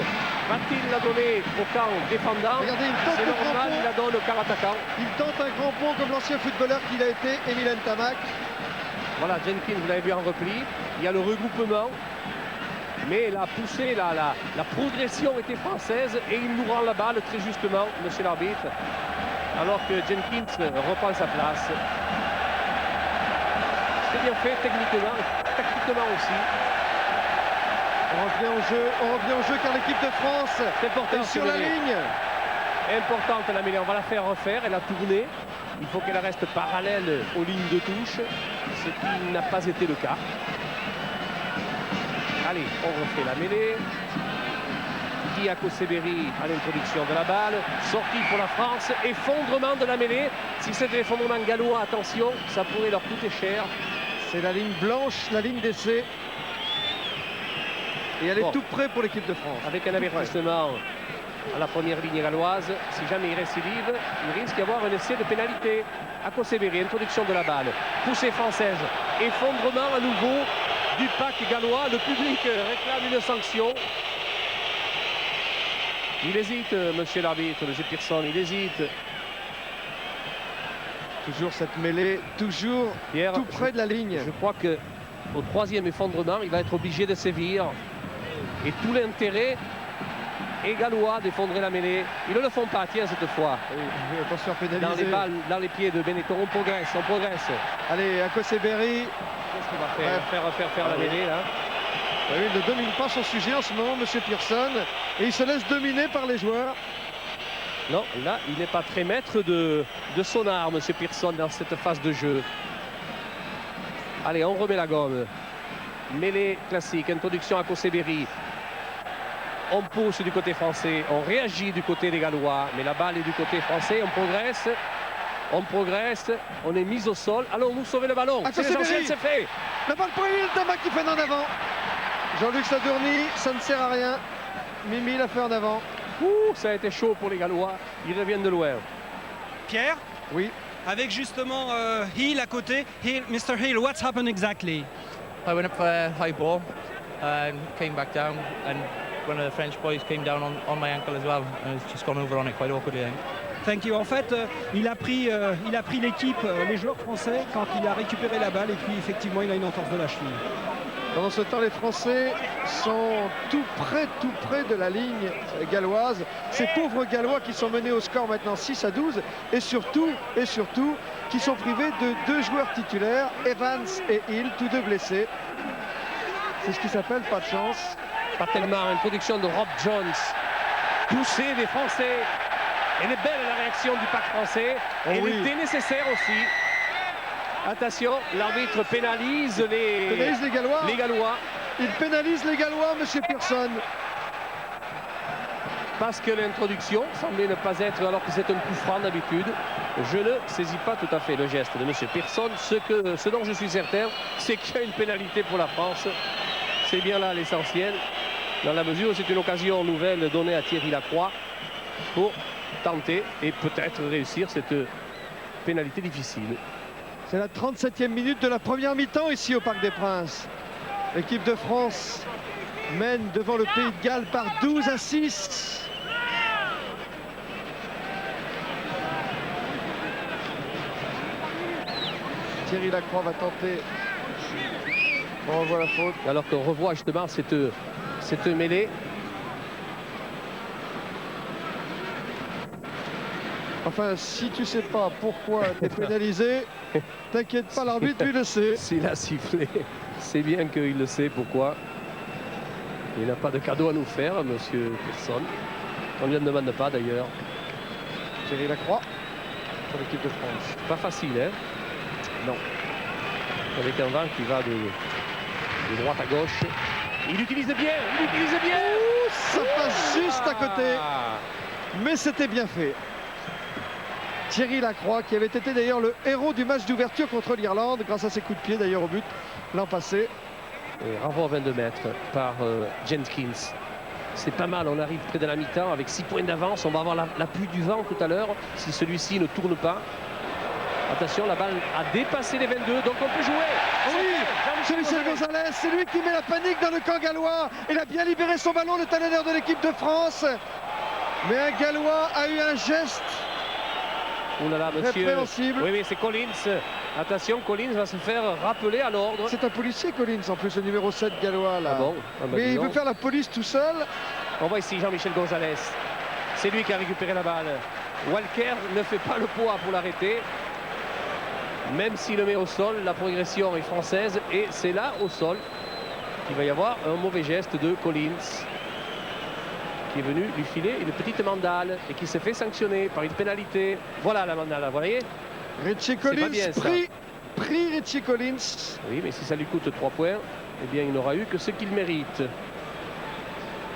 Va-t-il la donner au camp défendant? Regardez, il tente c'est le grand normal, pont. il la donne au camp attaquant. Il tente un grand pont comme l'ancien footballeur qu'il a été, Émile Ntamak. Voilà, Jenkins, vous l'avez vu en repli. Il y a le regroupement. Mais la poussée, la progression était française et il nous rend la balle très justement, monsieur l'arbitre. Alors que Jenkins reprend sa place. C'est bien fait techniquement, tactiquement aussi. On revient au jeu car l'équipe de France est sur la ligne. Importante la mêlée, on va la faire refaire, elle a tourné. Il faut qu'elle reste parallèle aux lignes de touche, ce qui n'a pas été le cas. Allez, on refait la mêlée. Guy Koseberi à l'introduction de la balle. Sortie pour la France. Effondrement de la mêlée. Si c'est de l'effondrement gallois, attention, ça pourrait leur coûter cher. C'est la ligne blanche, la ligne d'essai. Et elle est tout près pour l'équipe de France. Avec un avertissement à la première ligne galloise. Si jamais il récidive, il risque d'y avoir un essai de pénalité. Koseberi, introduction de la balle. Poussée française. Effondrement à nouveau du pack gallois. Le public réclame une sanction. Il hésite, monsieur l'arbitre, monsieur Pearson, il hésite. Toujours cette mêlée, toujours Pierre, tout près de la ligne. Je crois qu'au troisième effondrement, il va être obligé de sévir. Et tout l'intérêt est gallois d'effondrer la mêlée. Ils ne le font pas, tiens, cette fois. Oui, attention à pénaliser. Dans les balles, dans les pieds de Benetton, on progresse, on progresse. Allez, Koseberi. Qu'est-ce qu'il va faire la mêlée, là? Oui, il ne domine pas son sujet en ce moment, monsieur Pearson. Et il se laisse dominer par les joueurs. Non, là, il n'est pas très maître de son art, monsieur Pearson, dans cette phase de jeu. Allez, on remet la gomme. Mêlée classique, introduction à Koseberi. On pousse du côté français, on réagit du côté des Gallois. Mais la balle est du côté français, on progresse, on est mis au sol. Allons nous sauver le ballon. C'est l'essentiel, c'est fait. La balle pour Émile Ntamak qui fait en avant. Jean-Luc Sadourny, ça ne sert à rien. Mimi l'a fait en avant. Ouh, ça a été chaud pour les Gallois. Ils reviennent de loin. Pierre, Oui. avec justement Hill à côté. Hill, Mr. Hill, what's happened exactly? I went up for a high ball and came back down, and one of the French boys came down on my ankle as well, and it's just gone over on it quite awkwardly, I think. Thank you. En fait, il a pris l'équipe, les joueurs français, quand il a récupéré la balle, et puis effectivement, il a une entorse de la cheville. Pendant ce temps, les Français sont tout près de la ligne galloise. Ces pauvres Gallois qui sont menés au score maintenant 6-12 et surtout, qui sont privés de 2 joueurs titulaires, Evans et Hill, tous 2 blessés. C'est ce qui s'appelle pas de chance. Pas tellement. Une production de Rob Jones. Poussé des Français. Elle est belle la réaction du pack français. Oh Elle oui. était nécessaire aussi. Attention, l'arbitre pénalise Pénalise les Gallois. les Gallois. Il pénalise les Gallois, monsieur Pearson. Parce que l'introduction semblait ne pas être, alors que c'est un coup franc d'habitude. Je ne saisis pas tout à fait le geste de monsieur Pearson. Ce dont je suis certain, c'est qu'il y a une pénalité pour la France. C'est bien là l'essentiel, dans la mesure où c'est une occasion nouvelle donnée à Thierry Lacroix pour tenter et peut-être réussir cette pénalité difficile. C'est la 37e minute de la première mi-temps ici au Parc des Princes. L'équipe de France mène devant le Pays de Galles par 12-6. Thierry Lacroix va tenter. On revoit la faute. Alors qu'on revoit justement cette mêlée. Enfin, si tu sais pas pourquoi tu es pénalisé, t'inquiète pas, l'arbitre lui le sait. S'il a sifflé, c'est bien qu'il le sait pourquoi. Il n'a pas de cadeau à nous faire, monsieur Pearson. On ne lui en demande pas d'ailleurs. Thierry Lacroix pour l'équipe de France. Pas facile, hein? Non. Avec un vent qui va de droite à gauche. Il utilise bien, Ouh, ça passe juste à côté, mais c'était bien fait. Thierry Lacroix, qui avait été d'ailleurs le héros du match d'ouverture contre l'Irlande, grâce à ses coups de pied d'ailleurs au but l'an passé. Et renvoi à 22 mètres par Jenkins. C'est pas mal, on arrive près de la mi-temps avec 6 points d'avance. On va avoir l'appui du vent tout à l'heure si celui-ci ne tourne pas. Attention, la balle a dépassé les 22, donc on peut jouer. Oui, Jean-Michel Gonzalez, c'est lui qui met la panique dans le camp gallois. Il a bien libéré son ballon, le talonneur de l'équipe de France. Mais un Gallois a eu un geste Ouh là là, monsieur. répréhensible. Oui, c'est Collins. Attention, Collins va se faire rappeler à l'ordre. C'est un policier, Collins, en plus, le numéro 7 gallois là. Ah bon? Ah bah, Mais dis il donc. veut faire la police tout seul. On voit ici Jean-Michel Gonzalez. C'est lui qui a récupéré la balle. Walker ne fait pas le poids pour l'arrêter. Même s'il le met au sol, la progression est française. Et c'est là, au sol, qu'il va y avoir un mauvais geste de Collins, qui est venu lui filer une petite mandale et qui s'est fait sanctionner par une pénalité. Voilà la mandale, vous voyez? Richie pas Collins, bien, ça. pris Richie Collins. Oui, mais si ça lui coûte 3 points, eh bien il n'aura eu que ce qu'il mérite.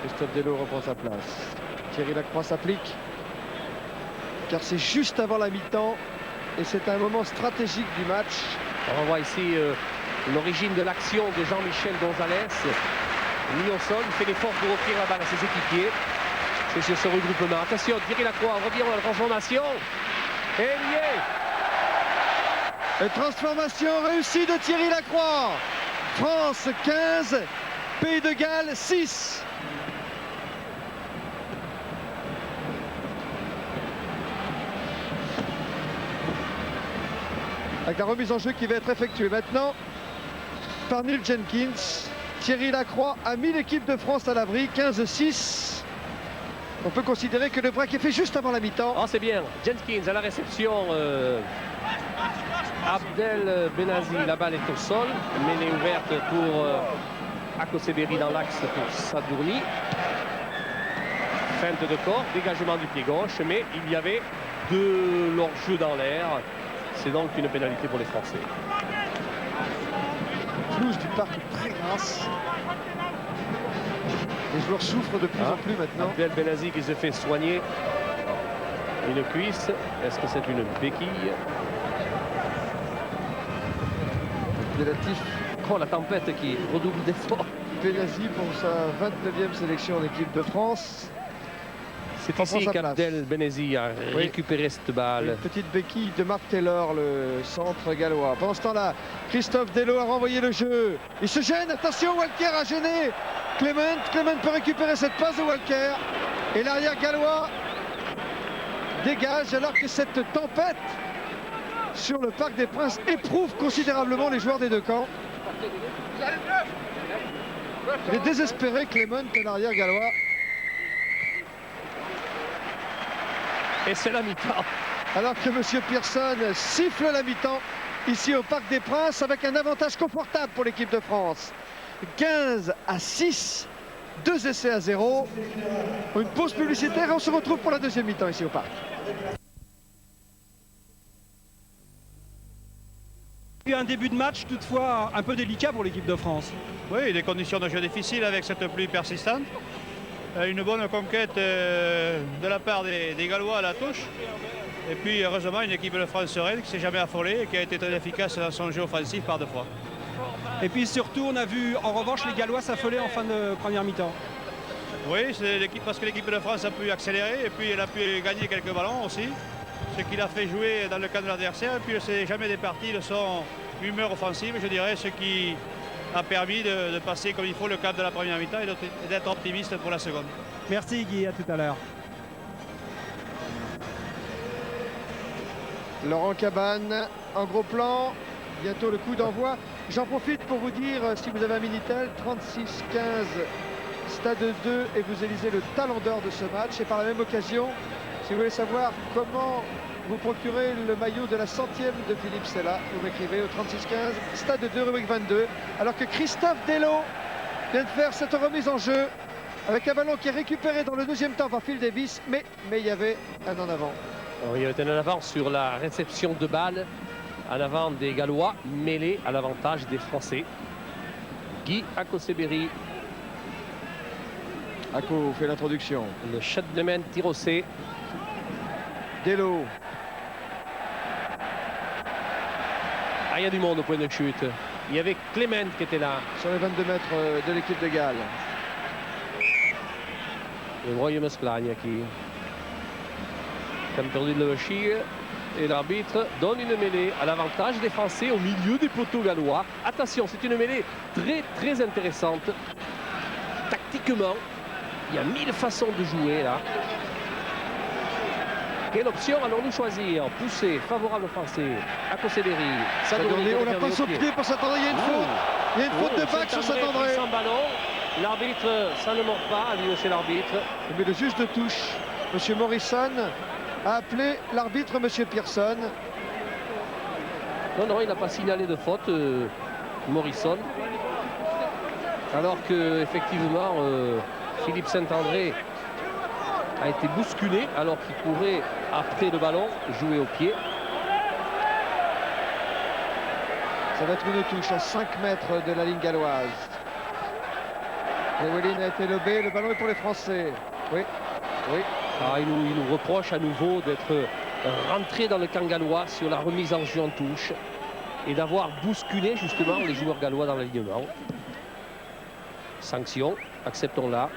Christophe Delot reprend sa place. Thierry Lacroix s'applique, car c'est juste avant la mi-temps et c'est un moment stratégique du match. On voit ici l'origine de l'action de Jean-Michel Gonzalez. Mis au sol, il fait l'effort pour offrir la balle à ses équipiers. C'est sur ce regroupement. Attention, Thierry Lacroix revient à la transformation. Et il y est. Et transformation réussie de Thierry Lacroix. France 15, Pays de Galles 6. Avec la remise en jeu qui va être effectuée maintenant par Neil Jenkins. Thierry Lacroix a mis l'équipe de France à l'abri, 15-6. On peut considérer que le break est fait juste avant la mi-temps. Oh, c'est bien. Jenkins à la réception. Abdel Benazi, la balle est au sol. Mêlée ouverte pour Akoseberi dans l'axe pour Sadourny. Feinte de corps, dégagement du pied gauche, mais il y avait de l'hors-jeu dans l'air. C'est donc une pénalité pour les Français. Pelouse du parc est très grasse. Les joueurs souffrent de plus en plus maintenant. Abdel Benazi qui se fait soigner une cuisse. Est-ce que c'est une béquille? Relatif. Oh, la tempête qui redouble d'efforts. Benazzi pour sa 29e sélection en équipe de France. C'est ici qu'Abdel Benazzi a récupéré cette balle. Une petite béquille de Mark Taylor, le centre gallois. Pendant ce temps-là, Christophe Delot a renvoyé le jeu. Il se gêne, attention, Walker a gêné Clement. Clement peut récupérer cette passe de Walker. Et l'arrière gallois dégage alors que cette tempête sur le Parc des Princes éprouve considérablement les joueurs des deux camps. Il est désespéré, Clement, l'arrière gallois. Et c'est la mi-temps. Alors que M. Pearson siffle la mi-temps ici au Parc des Princes avec un avantage confortable pour l'équipe de France. 15-6, 2 essais à 0. Une pause publicitaire et on se retrouve pour la deuxième mi-temps ici au Parc. Il y a eu un début de match toutefois un peu délicat pour l'équipe de France. Oui, des conditions de jeu difficiles avec cette pluie persistante. Une bonne conquête de la part des Gallois à la touche. Et puis heureusement une équipe de France sereine qui ne s'est jamais affolée et qui a été très efficace dans son jeu offensif par deux fois. Et puis surtout on a vu en revanche les Gallois s'affoler en fin de première mi-temps. Oui, c'est parce que l'équipe de France a pu accélérer et puis elle a pu gagner quelques ballons aussi. Ce qui l'a fait jouer dans le camp de l'adversaire. Et puis c'est jamais départi de son humeur offensive, je dirais, ce qui a permis de passer comme il faut le cadre de la première mi-temps et d'être optimiste pour la seconde. Merci Guy, à tout à l'heure. Laurent Cabane en gros plan, bientôt le coup d'envoi. J'en profite pour vous dire, si vous avez un Minitel, 36-15 Stade 2 et vous élisez le talent d'or de ce match. Et par la même occasion, si vous voulez savoir comment vous procurez le maillot de la 100e de Philippe Sella, vous m'écrivez au 36-15 Stade 2, rubrique 22. Alors que Christophe Delot vient de faire cette remise en jeu avec un ballon qui est récupéré dans le deuxième temps par Phil Davis, mais il y avait un en avant. Alors, il y avait un en avant sur la réception de balles, en avant des Gallois, mêlés à l'avantage des Français. Guy Akoseberi. Ako fait l'introduction. Le Châtelain Tirocé. Delot. Ah, il y a du monde au point de chute. Il y avait Clement qui était là. Sur les 22 mètres de l'équipe de Galles. Le Royaume Splagne qui a perdu le chire. Et l'arbitre donne une mêlée à l'avantage des Français au milieu des poteaux gallois. Attention, c'est une mêlée très intéressante. Tactiquement, il y a 1000 façons de jouer là. Quelle option allons-nous choisir? Pousser, favorable aux Français. Akoseberi. On la passe au pied pour s'attendre. Il y a une faute. Il y a une faute de bac sur Saint-André. Sans ballon. L'arbitre, ça ne mord pas, a dit monsieur l'arbitre. Mais le juge de touche, monsieur Morrison, a appelé l'arbitre monsieur Pearson. Non, il n'a pas signalé de faute, Morrison. Alors que, effectivement, Philippe Saint-André a été bousculé alors qu'il courait après le ballon, jouer au pied. Ça va être une touche à 5 mètres de la ligne galloise. Llewellyn a été lobé, le ballon est pour les Français. Oui. Ah, il nous reproche à nouveau d'être rentré dans le camp gallois sur la remise en jeu en touche et d'avoir bousculé justement les joueurs gallois dans l'alignement. Sanction, acceptons-la.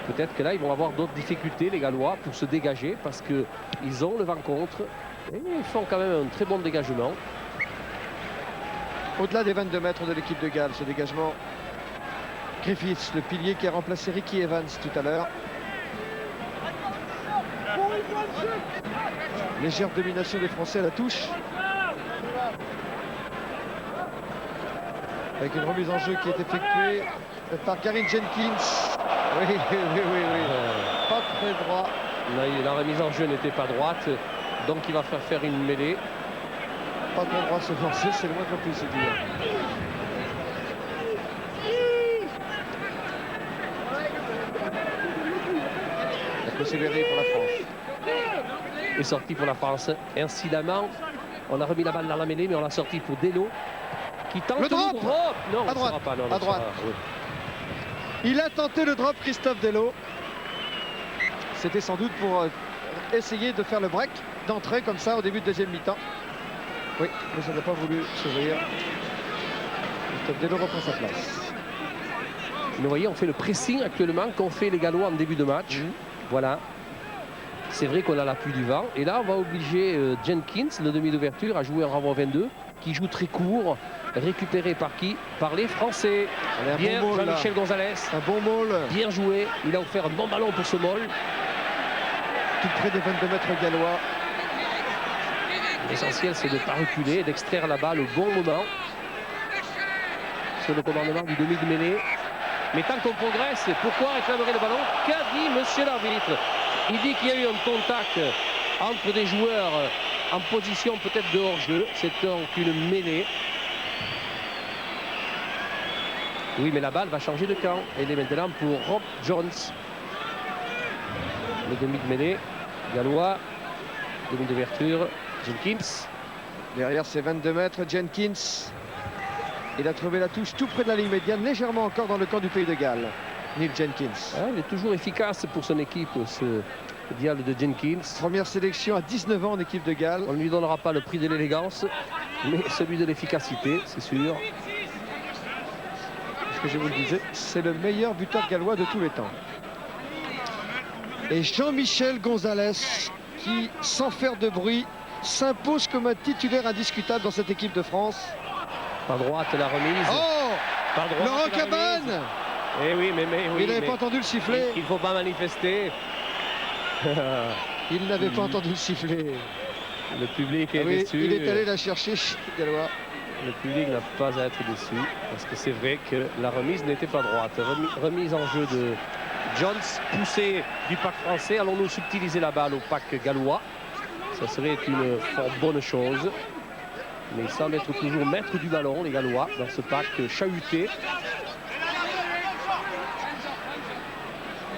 Peut-être que là, ils vont avoir d'autres difficultés, les Gallois, pour se dégager parce qu'ils ont le vent contre. Et ils font quand même un très bon dégagement. Au-delà des 22 mètres de l'équipe de Galles, ce dégagement. Griffiths, le pilier qui a remplacé Ricky Evans tout à l'heure. Légère domination des Français à la touche. Avec une remise en jeu qui est effectuée par Karin Jenkins. Oui. Pas très droit. La remise en jeu n'était pas droite, donc il va faire une mêlée. Pas très droit ce lancer, c'est le moins qu'on puisse dire. Akoseberi pour la France. Est sorti pour la France. Incidemment, on a remis la balle dans la mêlée, mais on l'a sorti pour Delot. Qui tente le drop. Non, à droite. Pas, non, à droite. Oui. Il a tenté le drop, Christophe Delot. C'était sans doute pour essayer de faire le break d'entrée comme ça au début de deuxième mi-temps. Oui, mais ça n'a pas voulu s'ouvrir. Christophe Delot reprend sa place. Mais vous voyez, on fait le pressing actuellement qu'ont fait les Gallois en début de match. Voilà. C'est vrai qu'on a l'appui du vent. Et là, on va obliger Jenkins, le demi d'ouverture, à jouer un renvoi 22, qui joue très court, récupéré par qui? Par les Français. Bien, bon Jean-Michel Gonzalez. Un bon maul. Bien joué. Il a offert un bon ballon pour ce maul. Tout près des 22 mètres gallois. L'essentiel, c'est de ne pas reculer, d'extraire la balle au bon moment. Sur le commandement du demi de mêlée. Mais tant qu'on progresse, pourquoi réclamerait le ballon? Qu'a dit monsieur l'arbitre? Il dit qu'il y a eu un contact entre des joueurs en position peut-être de hors-jeu. C'est donc une mêlée. Oui, mais la balle va changer de camp. Elle est maintenant pour Rob Jones. Le demi de mêlée. Gallois. Demi d'ouverture. Jenkins. Derrière ces 22 mètres, Jenkins. Il a trouvé la touche tout près de la ligne médiane, légèrement encore dans le camp du Pays de Galles. Neil Jenkins. Ah, il est toujours efficace pour son équipe, ce diable de Jenkins. Première sélection à 19 ans en équipe de Galles. On ne lui donnera pas le prix de l'élégance, mais celui de l'efficacité, c'est sûr. Ce que je vous le disais, c'est le meilleur buteur gallois de tous les temps. Et Jean-Michel Gonzalez, qui, sans faire de bruit, s'impose comme un titulaire indiscutable dans cette équipe de France. Par droite, la remise. Oh, Par droite, Laurent la Cabane. remise. Eh oui, mais oui, il n'avait pas entendu le sifflet. Il ne faut pas manifester. Il n'avait pas entendu le sifflet. Le public est déçu. Il est allé la chercher, Gallois. Le public n'a pas à être déçu, parce que c'est vrai que la remise n'était pas droite. Remise en jeu de Jones, poussé du pack français. Allons-nous subtiliser la balle au pack gallois? Ça serait une fort bonne chose. Mais ils semblent être toujours maîtres du ballon, les Gallois, dans ce pack chahuté.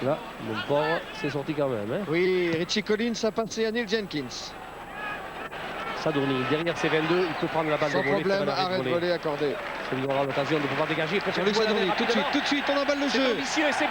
Là, mon pauvre, c'est sorti quand même. Hein. Oui, Richie Collins a passé à Neil Jenkins. Sadourny, derrière ses 22, il peut prendre la balle sans de volée. Problème, arrêt de volée accordé. Ça lui donnera l'occasion de pouvoir dégager. Sur lui, Sadourny, tout de suite, on emballe le jeu.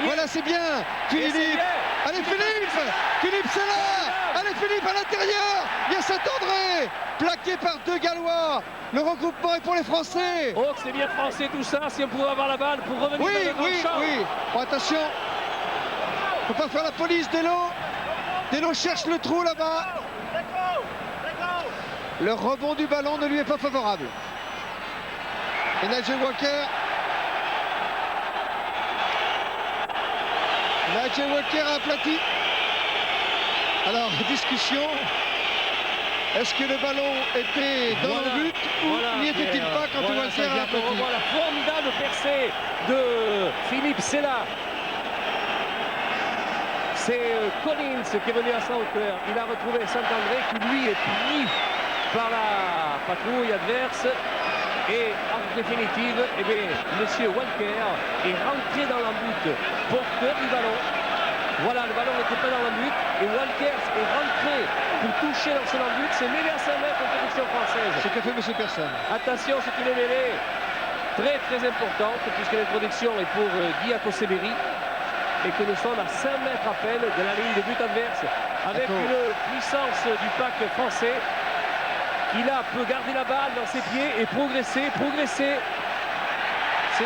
Voilà, c'est bien. Philippe. Allez, Philippe. Philippe, c'est là. Allez, Philippe, à l'intérieur. Il y a Saint-André. Plaqué par deux Gallois. Le regroupement est pour les Français. Oh, c'est bien français tout ça. Si on pouvait avoir la balle pour revenir dans le champ. Oui. Oh, attention. Il ne faut pas faire la police, Delo. Delo cherche le trou là-bas. Le rebond du ballon ne lui est pas favorable. Et Nigel Walker. Nigel Walker a aplati. Alors, discussion. Est-ce que le ballon était dans le but ou n'y était-il pas quand Walker a aplati? On voit la formidable percée de Philippe Sella. C'est Collins qui est venu à sa hauteur. Il a retrouvé Saint-André qui lui est pris par la patrouille adverse. Et en définitive, monsieur Walker est rentré dans l'en-but, porteur du ballon. Voilà, le ballon n'était pas dans l'en-but et Walker est rentré pour toucher dans son en-but. C'est mêlé à 5 mètres en production française. Ce qu'a fait monsieur Persson. Attention, c'est une mêlée très importante puisque l'introduction est pour Guy Akoseberi et que nous sommes à 5 mètres à peine de la ligne de but adverse avec une puissance du pack français. Il peut garder la balle dans ses pieds et progresser. C'est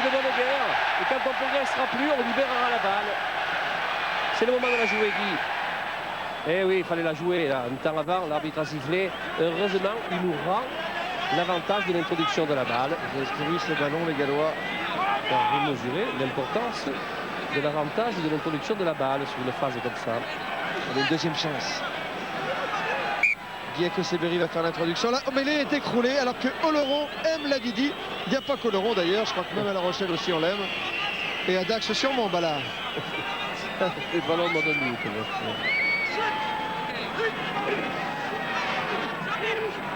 de bonne guerre. Et quand on ne progressera plus, on libérera la balle. C'est le moment de la jouer, Guy. Eh oui, il fallait la jouer là. Un temps avant, l'arbitre a sifflé. Heureusement, il nous rend l'avantage de l'introduction de la balle. Ils ce ballon, les Gallois. Vous mesurez l'importance de l'avantage de l'introduction de la balle sur une phase comme ça. On a une deuxième chance. Guy Akoseberi va faire l'introduction. La mêlée est écroulée alors que Oloron aime la Didi. Il n'y a pas qu'Oloron d'ailleurs, je crois que même à La Rochelle aussi on l'aime. Et à Dax sûrement, Bala. Les ballons dans 2 minutes.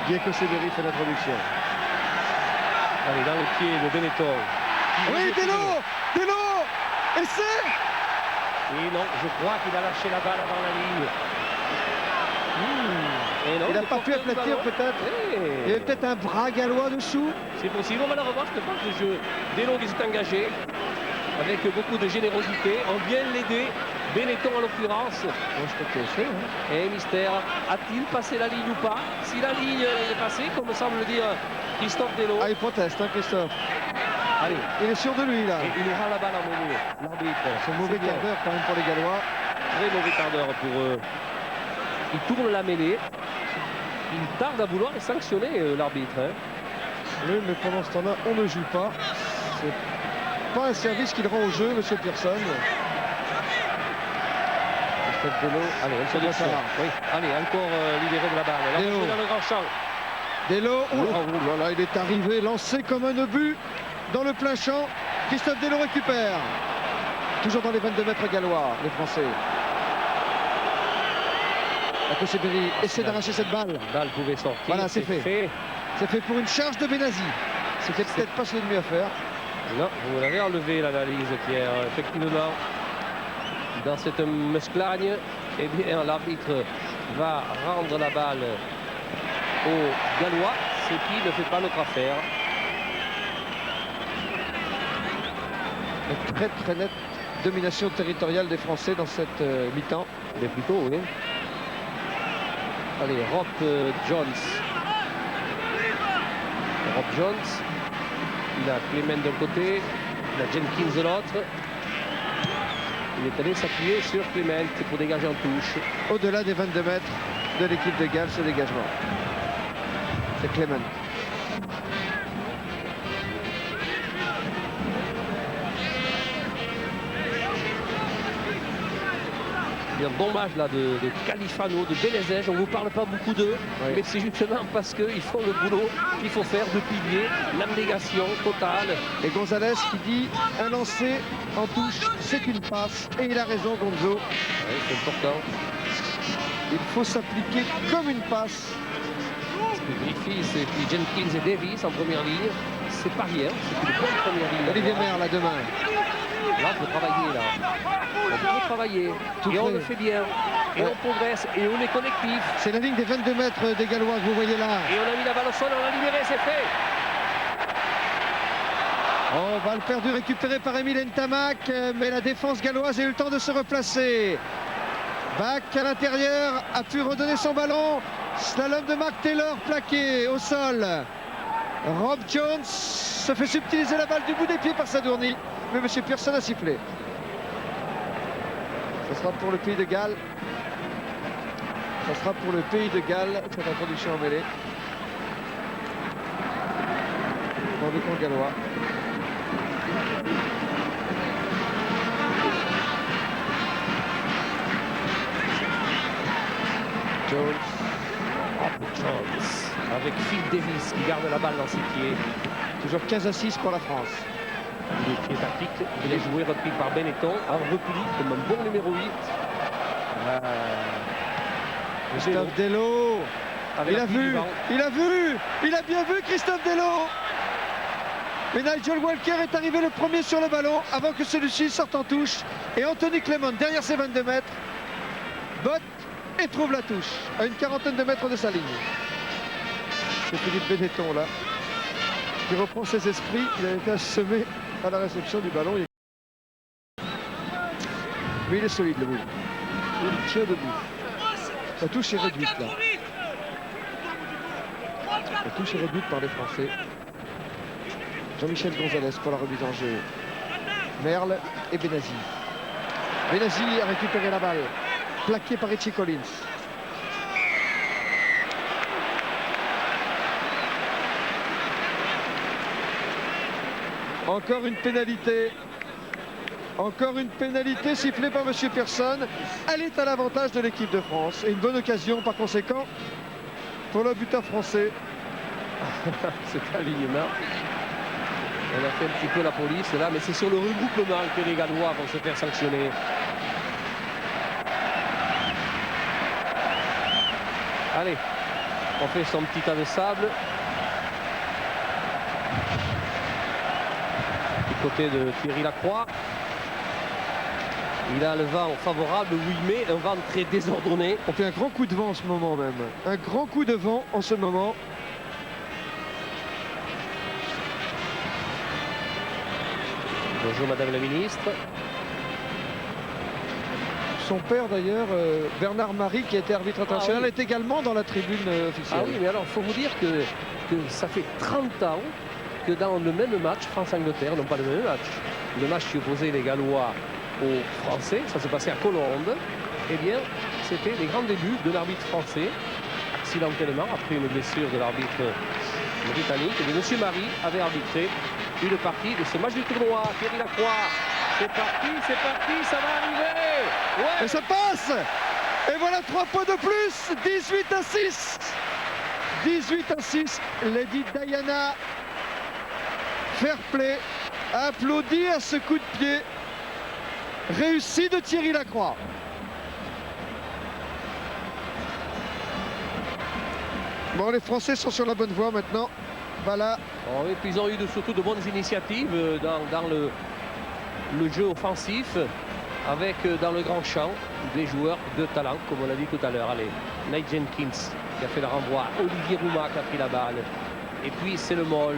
Guy Akoseberi fait l'introduction. Allez, dans le pied de Benetton. Oui, Delo. Essai. Oui, non, je crois qu'il a lâché la balle avant la ligne. Il n'a pas pu aplatir peut-être. Il y avait peut-être un bras gallois dessous. C'est possible. On va la revoir cette phase de jeu. Delo qui s'est engagé avec beaucoup de générosité. On vient l'aider. Benetton en l'occurrence. Je crois que c'est ça. Et Mystère, a-t-il passé la ligne ou pas? Si la ligne est passée, comme semble le dire Christophe Delo. Ah, il proteste, hein, Christophe. Allez, Il est sûr de lui là. et il aura la balle en mêlée. L'arbitre. C'est un mauvais bien. quart d'heure quand même pour les Gallois. Très mauvais quart d'heure pour eux. Il tourne la mêlée. Il tarde à vouloir sanctionner l'arbitre. Hein. Oui, mais pendant ce temps-là, on ne joue pas. C'est pas un service qu'il rend au jeu, monsieur Pearson. Allez, Ça doit introduction. faire. Oui. Allez, encore libéré de la balle. Là, Léo. on est dans le grand champ. Delo, oh là là, il est arrivé, lancé comme un obus dans le plein champ. Christophe Delo récupère. Toujours dans les 22 mètres gallois, les Français. Akoseberi essaie d'arracher cette balle. La balle pouvait sortir. Voilà, c'est fait. C'est fait pour une charge de Benazi. C'était peut-être pas ce qu'il y a de mieux à faire. Non, vous l'avez enlevé l'analyse, Pierre. Effectivement, dans cette musclagne, eh bien, l'arbitre va rendre la balle aux Gallois, ce qui ne fait pas notre affaire. Une très très nette domination territoriale des Français dans cette mi-temps. Mais plutôt, oui. Allez, Rob Jones. Rob Jones. Il a Clement d'un côté, il a Jenkins de l'autre. Il est allé s'appuyer sur Clement pour dégager en touche. Au-delà des 22 mètres de l'équipe de Galles, ce dégagement. C'est Clement. Il y a un bon match là de Califano, de Benezej. On ne vous parle pas beaucoup d'eux, Oui. mais c'est justement parce qu'ils font le boulot qu'il faut faire de pilier, l'abnégation totale. Et Gonzalez qui dit un lancer en touche, c'est une passe. Et il a raison, Gonzo. Oui, c'est important. Il faut s'appliquer comme une passe. Griffiths et puis Jenkins et Davis en première ligne, c'est pas rien, c'est une bonne première ligne. Olivier Maire là demain. Là, il faut travailler là. On peut travailler Tout et on fait. le fait bien. Et Ouais. on progresse et on est connectif. C'est la ligne des 22 mètres des Gallois que vous voyez là. Et on a mis la balle au sol, on l'a libéré, c'est fait. Oh, balle perdue récupérée par Emile Ntamak, mais la défense galloise a eu le temps de se replacer. Bach à l'intérieur a pu redonner son ballon. Slalom de Mark Taylor plaqué au sol. Rob Jones se fait subtiliser la balle du bout des pieds par Sadourny, mais M. Pearson a sifflé. Ce sera pour le pays de Galles. Ce sera pour le pays de Galles, cette introduction en mêlée. Dans le camp gallois. Jones. Jones avec Phil Davis qui garde la balle dans ses pieds. Toujours 15-6 pour la France. Il est pied tactique, il est joué repris par Benetton, en repli comme un bon numéro 8. Christophe Delo. Avec Il la a fille du vu, vent. il a bien vu Christophe Delo. Mais Nigel Walker est arrivé le premier sur le ballon avant que celui-ci sorte en touche. Et Anthony Clement derrière ses 22 mètres botte et trouve la touche à une quarantaine de mètres de sa ligne. C'est Philippe Benetton là qui reprend ses esprits. Il a été assommé à la réception du ballon. Mais il est solide le bout. Il tient debout. La touche est réduite là. La touche est réduite par les Français. Jean-Michel Gonzalez pour la remise en jeu. Merle et Benazi. Benazi a récupéré la balle. Plaqué par Richie Collins. Encore une pénalité. Encore une pénalité sifflée par M. Pearson. Elle est à l'avantage de l'équipe de France. Et une bonne occasion par conséquent pour le buteur français. C'est alignement. On a fait un petit peu la police là, mais c'est sur le regroupement que les Gallois vont se faire sanctionner. Allez, on fait son petit tas de sable. Du côté de Thierry Lacroix. Il a le vent favorable, oui, mais un vent très désordonné. On fait un grand coup de vent en ce moment même. Un grand coup de vent en ce moment. Bonjour Madame la Ministre. Son père d'ailleurs, Bernard Marie, qui a été arbitre international, oui. est également dans la tribune officielle. Ah oui, mais alors il faut vous dire que ça fait 30 ans que dans le même match, France-Angleterre, non pas le même match, le match qui opposait les Gallois aux Français, ça se passait à Colombes, eh bien, c'était les grands débuts de l'arbitre français, accidentellement, après une blessure de l'arbitre britannique. Et M. Marie avait arbitré une partie de ce match du tournoi. Thierry Lacroix, c'est parti, ça va arriver. Ouais. Et ça passe. Et voilà 3 points de plus, 18-6. 18-6, Lady Diana, fair play, applaudit à ce coup de pied, réussi de Thierry Lacroix. Bon, les Français sont sur la bonne voie maintenant. Voilà. Oh, et puis ils ont eu surtout de bonnes initiatives dans le jeu offensif, avec dans le grand champ des joueurs de talent, comme on l'a dit tout à l'heure. Allez, Nate Jenkins qui a fait le renvoi, Olivier Roumac qui a pris la balle, et puis c'est le Moll,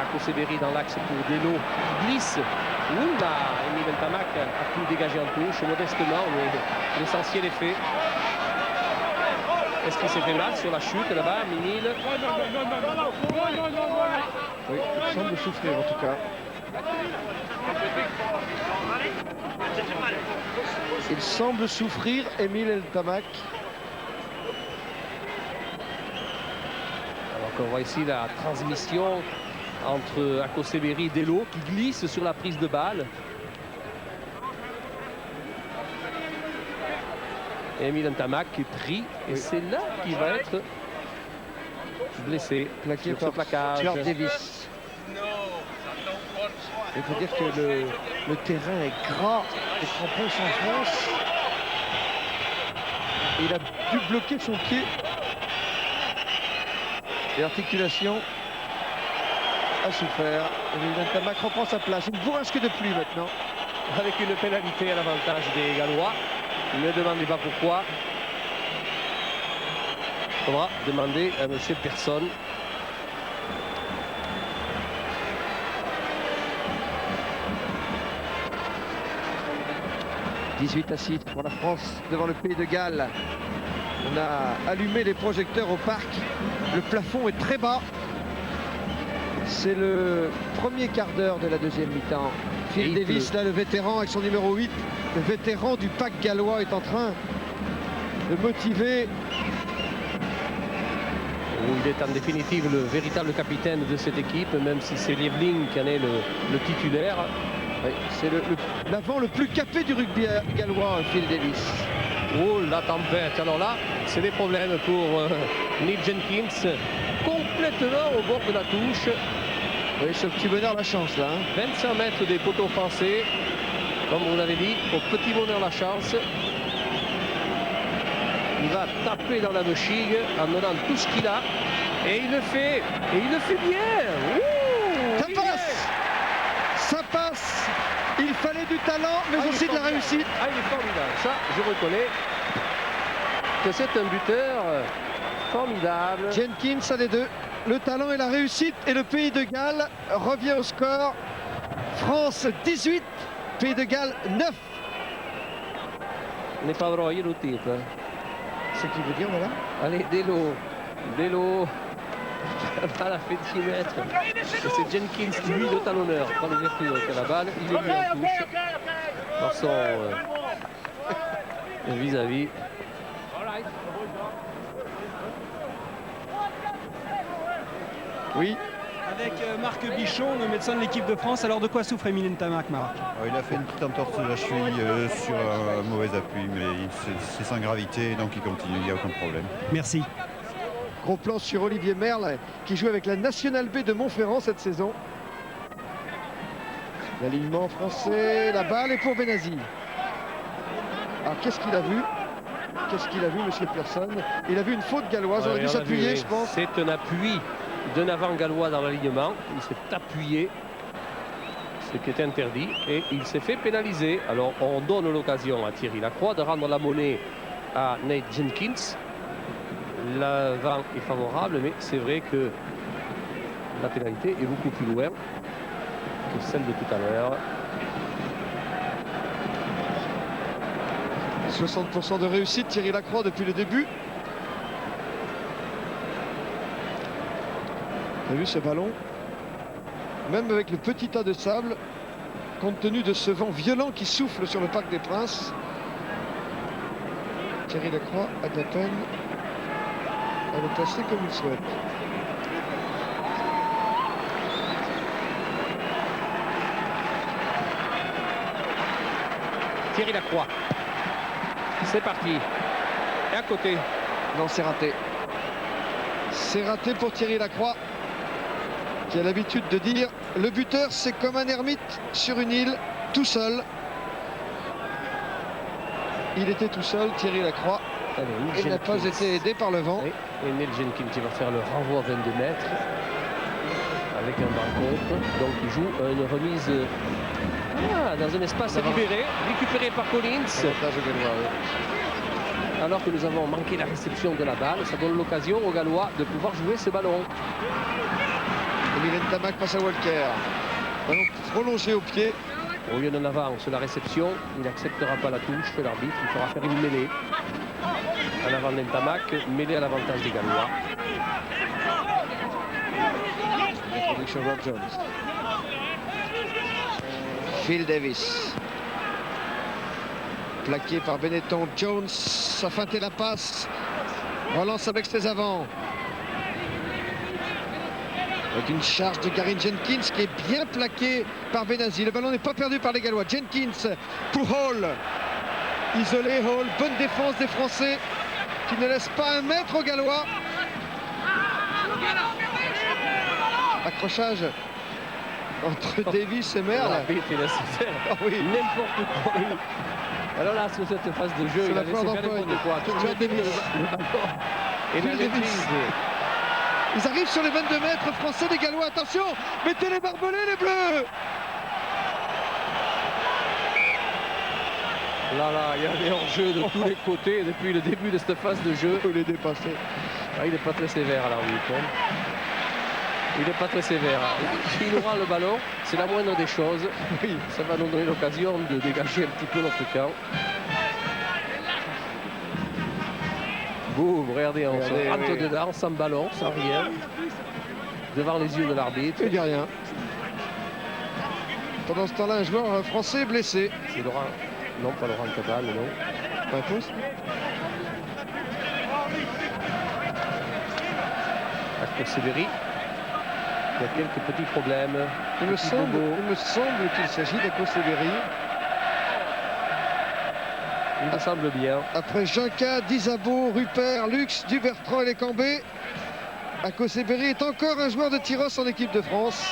Akoseberi dans l'axe pour Delo, qui glisse. Oula, Emile Ntamak a pu dégager en touche modestement, mais l'essentiel est fait. Est-ce qu'il s'est fait mal sur la chute là-bas, Minil? Oui, il semble souffrir en tout cas. Il semble souffrir, Emile Ntamak. Alors qu'on voit ici la transmission entre Akoseberi et Delo qui glisse sur la prise de balle. Emile Ntamak est pris et c'est là qu'il va être blessé, Plaqué sur ce par plaquage. Clark Davis. Il faut dire que le terrain est gras, les crampons s'enfoncent. Il a dû bloquer son pied. Et l'articulation a souffert. Emile Ntamak reprend sa place. Une bourrasque de pluie maintenant. Avec une pénalité à l'avantage des Gallois. Ne demandez pas pourquoi. Il faudra demander à M. Persson. « 18-6 pour la France devant le Pays de Galles. On a allumé les projecteurs au parc. Le plafond est très bas. C'est le premier quart d'heure de la deuxième mi-temps. Phil Davis, là, le vétéran avec son numéro 8, le vétéran du pack gallois, est en train de motiver. Il est en définitive le véritable capitaine de cette équipe, même si c'est Liebling qui en est le titulaire. Oui, c'est l'avant le plus capé du rugby gallois, Phil Davis. Oh, la tempête. Alors là, c'est des problèmes pour Neil Jenkins, complètement au bord de la touche. Oui, ce petit bonheur la chance là. 25 mètres des poteaux français, comme vous l'avez dit, au petit bonheur la chance. Il va taper dans la machine en donnant tout ce qu'il a. Et il le fait. Et il le fait bien. Ouh, ça passe. Ça passe. Il fallait du talent, mais aussi de la réussite. Ah, il est formidable. Ça, je reconnais que c'est un buteur formidable. Jenkins a les deux. Le talent et la réussite, et le Pays de Galles revient au score. France 18, Pays de Galles 9. Ne pas il titre. Ce qui veut dire, voilà. Allez, Delo. À la fait 10 mètres. C'est Jenkins qui lui, le talonneur, prend l'ouverture de la balle. Il est mis en touche par son vis-à-vis. Oui. Avec Marc Bichon, le médecin de l'équipe de France. Alors de quoi souffre Emile Ntamak, Marc? Il a fait une petite entorse de la cheville sur un mauvais appui, mais c'est sans gravité, donc il continue, il n'y a aucun problème. Merci. Gros plan sur Olivier Merle, qui joue avec la Nationale B de Montferrand cette saison. L'alignement français, la balle est pour Benazi. Alors qu'est-ce qu'il a vu? Qu'est-ce qu'il a vu, monsieur Persson? Il a vu une faute galloise, on aurait dû s'appuyer, je pense. C'est un appui d'un avant gallois dans l'alignement. Il s'est appuyé, ce qui est interdit, et il s'est fait pénaliser. Alors on donne l'occasion à Thierry Lacroix de rendre la monnaie à Nate Jenkins. L'avant est favorable, mais c'est vrai que la pénalité est beaucoup plus loin que celle de tout à l'heure. 60% de réussite, Thierry Lacroix depuis le début. Vous avez vu ce ballon même avec le petit tas de sable, compte tenu de ce vent violent qui souffle sur le Parc des Princes. Thierry Lacroix a de la peine à le placer comme il souhaite. Thierry Lacroix. C'est parti. Et à côté. Non, c'est raté. C'est raté pour Thierry Lacroix, qui a l'habitude de dire le buteur, c'est comme un ermite sur une île, tout seul. Il était tout seul, Thierry Lacroix. Il n'a pas été aidé par le vent. Oui. Et Neil Jenkins qui va faire le renvoi à 22 mètres avec un rencontre. Donc il joue une remise dans un espace libéré, récupéré par Collins. Alors que nous avons manqué la réception de la balle, ça donne l'occasion aux Gallois de pouvoir jouer ce ballon. Emile Ntamak passe à Walker. Ballon prolongé au pied. Au lieu d'un avance, la réception, il n'acceptera pas la touche de l'arbitre, il fera faire une mêlée. En avant d'Ntamak, mêlée à l'avantage des Gallois. Introduction Rob Jones. Phil Davis. Plaqué par Benetton. Jones a feinté la passe. Relance avec ses avants. Avec une charge de Gary Jenkins qui est bien plaqué par Benazzi. Le ballon n'est pas perdu par les Gallois. Jenkins pour Hall. Isolé Hall. Bonne défense des Français qui ne laissent pas un mètre aux Gallois. Accrochage entre Davis et Merle. Il laisse faire n'importe quoi. Alors là, sur cette phase de jeu, il a laissé faire n'importe quoi. Tout le ballon. Et la maîtrise. Ils arrivent sur les 22 mètres français des Gallois. Attention, mettez les barbelés, les Bleus. Là, il y a des hors-jeux de tous les côtés depuis le début de cette phase de jeu. Il est dépassé. Ah, il n'est pas très sévère à l'arbitre. Il n'est pas très sévère. Il aura le ballon, c'est la moindre des choses. Oui, ça va nous donner l'occasion de dégager un petit peu notre camp. Boum, regardez, on se rentre dedans, sans ballon, sans rien. Devant les yeux de l'arbitre. Il n'y a rien. Pendant ce temps-là, un joueur français blessé. C'est Laurent. Non, pas Laurent Cabal, non. Pas tous. Akoseberi. Il y a quelques petits problèmes. Il me semble qu'il s'agit d'Akoseberi. Il me semble bien. Après Junca, Dizabo, Rupert, Lux, Dubertrand et les Cambé, Akoseberi est encore un joueur de Tyros en équipe de France.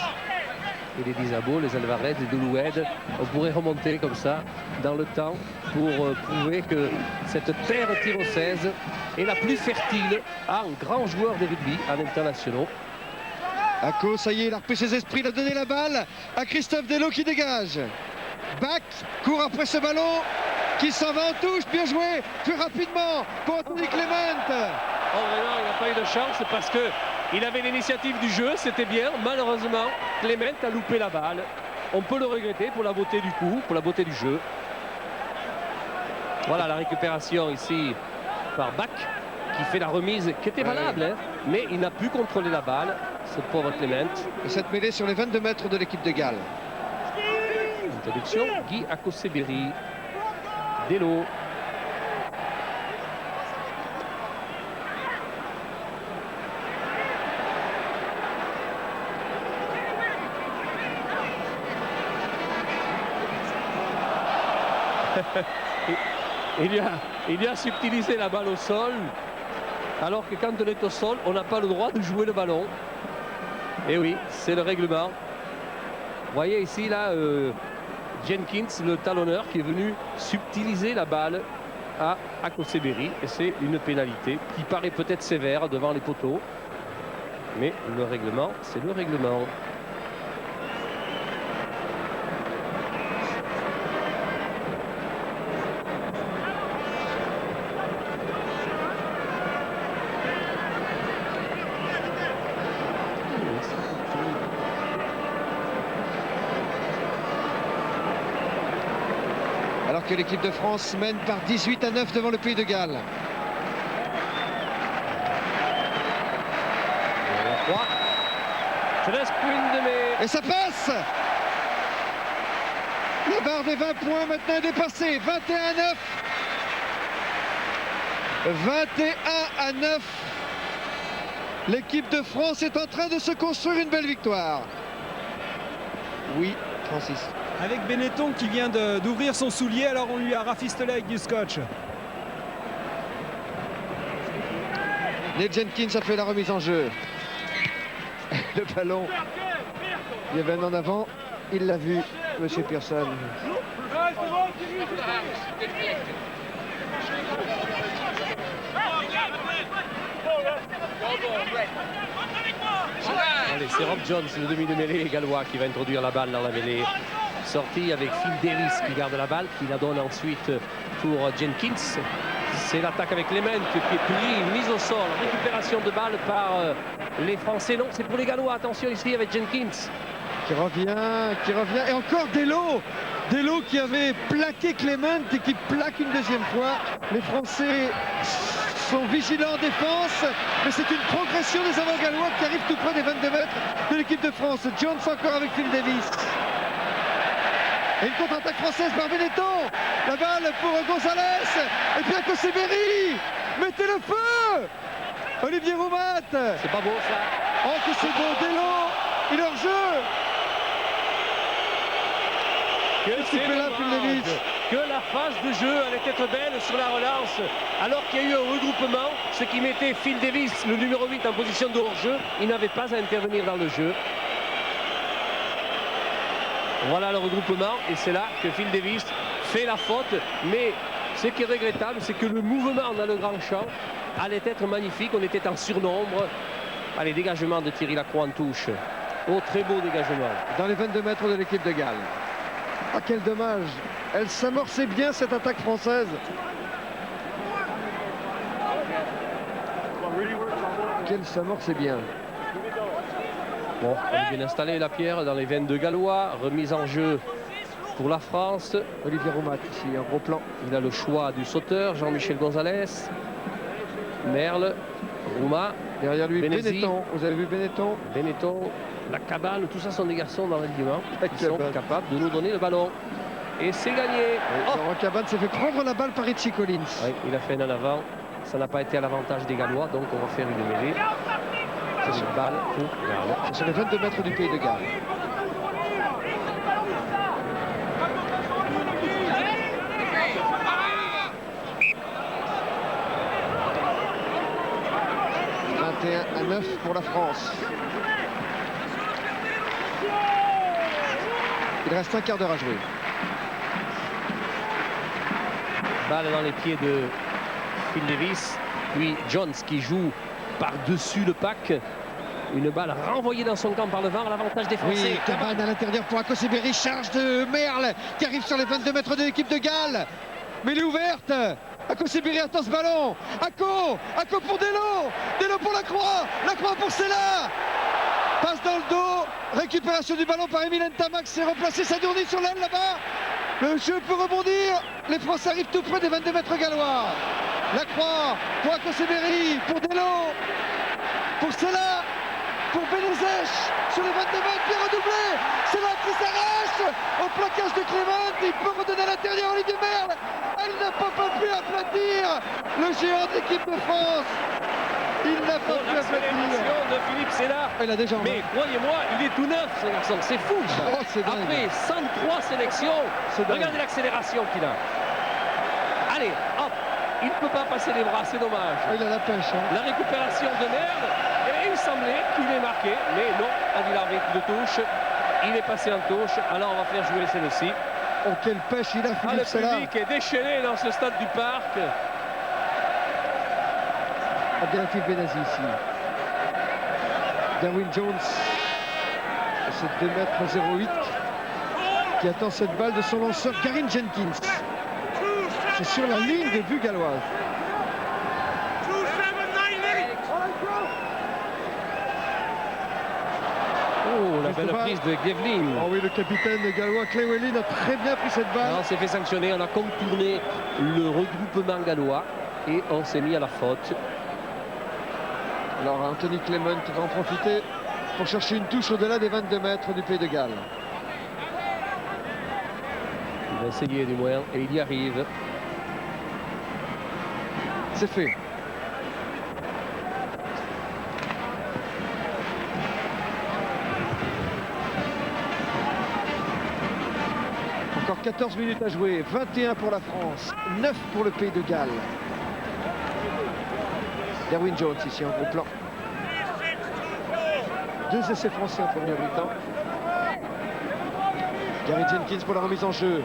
Et les Dizabo, les Alvarez, les Deloued, on pourrait remonter comme ça dans le temps pour prouver que cette terre tyrossaise est la plus fertile en grands joueurs de rugby, en internationaux. Ako, ça y est, il a repris ses esprits, il a donné la balle à Christophe Delot qui dégage. Bach court après ce ballon qui s'en va en touche, bien joué, plus rapidement pour Anthony Clement. Oh vraiment, il n'a pas eu de chance parce qu'il avait l'initiative du jeu, c'était bien. Malheureusement, Clement a loupé la balle. On peut le regretter pour la beauté du coup, pour la beauté du jeu. Voilà la récupération ici par Bach qui fait la remise qui était valable, hein, mais il n'a pu contrôler la balle, ce pauvre Clement. Et cette mêlée sur les 22 mètres de l'équipe de Galles. Introduction, Guy Akoseberi, Delot. Il a subtilisé la balle au sol, alors que quand on est au sol, on n'a pas le droit de jouer le ballon. Et oui, c'est le règlement. Vous voyez ici, là, Jenkins, le talonneur, qui est venu subtiliser la balle à Akoseberi. Et c'est une pénalité qui paraît peut-être sévère devant les poteaux. Mais le règlement, c'est le règlement. Alors que l'équipe de France mène par 18-9 devant le Pays de Galles. Et ça passe. La barre des 20 points maintenant est dépassée. 21-9. 21-9. L'équipe de France est en train de se construire une belle victoire. Oui, Francis. Avec Benetton qui vient d'ouvrir son soulier, alors on lui a rafistolé avec du scotch. Nate Jenkins a fait la remise en jeu. Le ballon, il y avait un en avant, il l'a vu, Monsieur Pearson. Allez, c'est Rob Jones, le demi de mêlée gallois, qui va introduire la balle dans la mêlée. Sortie avec Phil Davis qui garde la balle, qui la donne ensuite pour Jenkins. C'est l'attaque avec Clement qui est pris, mise au sol, récupération de balle par les Français. Non, c'est pour les Gallois. Attention ici avec Jenkins. Qui revient, et encore Delo. Delo qui avait plaqué Clement et qui plaque une deuxième fois. Les Français sont vigilants en défense, mais c'est une progression des avants gallois qui arrivent tout près des 22 mètres de l'équipe de France. Jones encore avec Phil Davis. Et une contre-attaque française par Benetton. La balle pour Gonzalez. Et puis Akoseberi. Mettez le feu. Olivier Roumat. C'est pas beau ça. Oh que c'est beau. Delo. Il est hors jeu. Que la phase de jeu allait être belle sur la relance, alors qu'il y a eu un regroupement, ce qui mettait Phil Davis, le numéro 8, en position de hors-jeu. Il n'avait pas à intervenir dans le jeu. Voilà le regroupement, et c'est là que Phil Davis fait la faute. Mais ce qui est regrettable, c'est que le mouvement dans le grand champ allait être magnifique. On était en surnombre. Allez, dégagement de Thierry Lacroix en touche. Oh, très beau dégagement. Dans les 22 mètres de l'équipe de Galles. Ah, quel dommage. Elle s'amorçait bien, cette attaque française. Qu'elle s'amorçait bien. Bon, elle est bien installée, la pierre, dans les 22 Gallois. Remise en jeu pour la France. Olivier Roumat, ici, un gros plan. Il a le choix du sauteur, Jean-Michel Gonzalez. Merle, Roumat. Derrière lui, Benesi. Benetton. Vous avez vu Benetton? Benetton, la cabane, tout ça sont des garçons dans l'alignement qui sont capables de nous donner le ballon. Et c'est gagné. Laurent Cabane s'est fait prendre la balle par Richie Collins. Oui, il a fait un en avant. Ça n'a pas été à l'avantage des Gallois, donc on va faire une mêlée. C'est une balle pour Galles. C'est sur les 22 mètres du pays de Galles. À 9 pour la France. Il reste un quart d'heure à jouer. Balle dans les pieds de Phil Davis. Puis Jones qui joue par-dessus le pack. Une balle renvoyée dans son camp par le vent à l'avantage des Français. Oui, Cabane à l'intérieur pour Akoseberi. Charge de Merle qui arrive sur les 22 mètres de l'équipe de Galles. Mais elle est ouverte. Akoseberi attend ce ballon. Ako pour Delo. Delo pour Lacroix pour Sella. Passe dans le dos. Récupération du ballon par Emile Ntamak. C'est replacé Sadourny sur l'aile là-bas. Le jeu peut rebondir. Les Français arrivent tout près des 22 mètres gallois. Lacroix pour Akoseberi. Pour Delo. Pour Sella. Pour Benezech. Sur les 22 mètres. Bien redoublé. Sella qui s'arrache. Au plaquage de Clement. Il peut redonner à l'intérieur. Olivier Merle. Elle n'a pas pu aplatir le géant de l'équipe de France. Il n'a pas pu aplatir. De Philippe Sella. Il a déjà en main. Mais croyez-moi, il est tout neuf ce garçon. C'est fou. Oh, c'est dingue. Après 103 sélections, regardez l'accélération qu'il a. Allez, hop. Il ne peut pas passer les bras, c'est dommage. Il a la pêche. Hein. La récupération de Merle. Et il semblait qu'il est marqué. Mais non, a dit l'arbitre de touche. Il est passé en touche. Alors on va faire jouer celle-ci. Oh, quelle pêche il a, Philippe Sella. Le public est déchaîné dans ce stade du Parc. Abdelatif Benazi ici. Darwin Jones, c'est 2,08 m, qui attend cette balle de son lanceur Garin Jenkins. C'est sur la ligne de vue galloise. Oh, la belle prise de Gevlin. Oh oui, le capitaine gallois Clewelyn a très bien pris cette balle. On s'est fait sanctionner, on a contourné le regroupement gallois et on s'est mis à la faute. Alors Anthony Clement va en profiter. pour chercher une touche au-delà des 22 mètres du Pays de Galles. Il va essayer du moins et il y arrive. C'est fait. Encore 14 minutes à jouer, 21 pour la France, 9 pour le Pays de Galles. Derwin Jones ici en gros plan. 2 essais français en première mi-temps. Gary Jenkins pour la remise en jeu.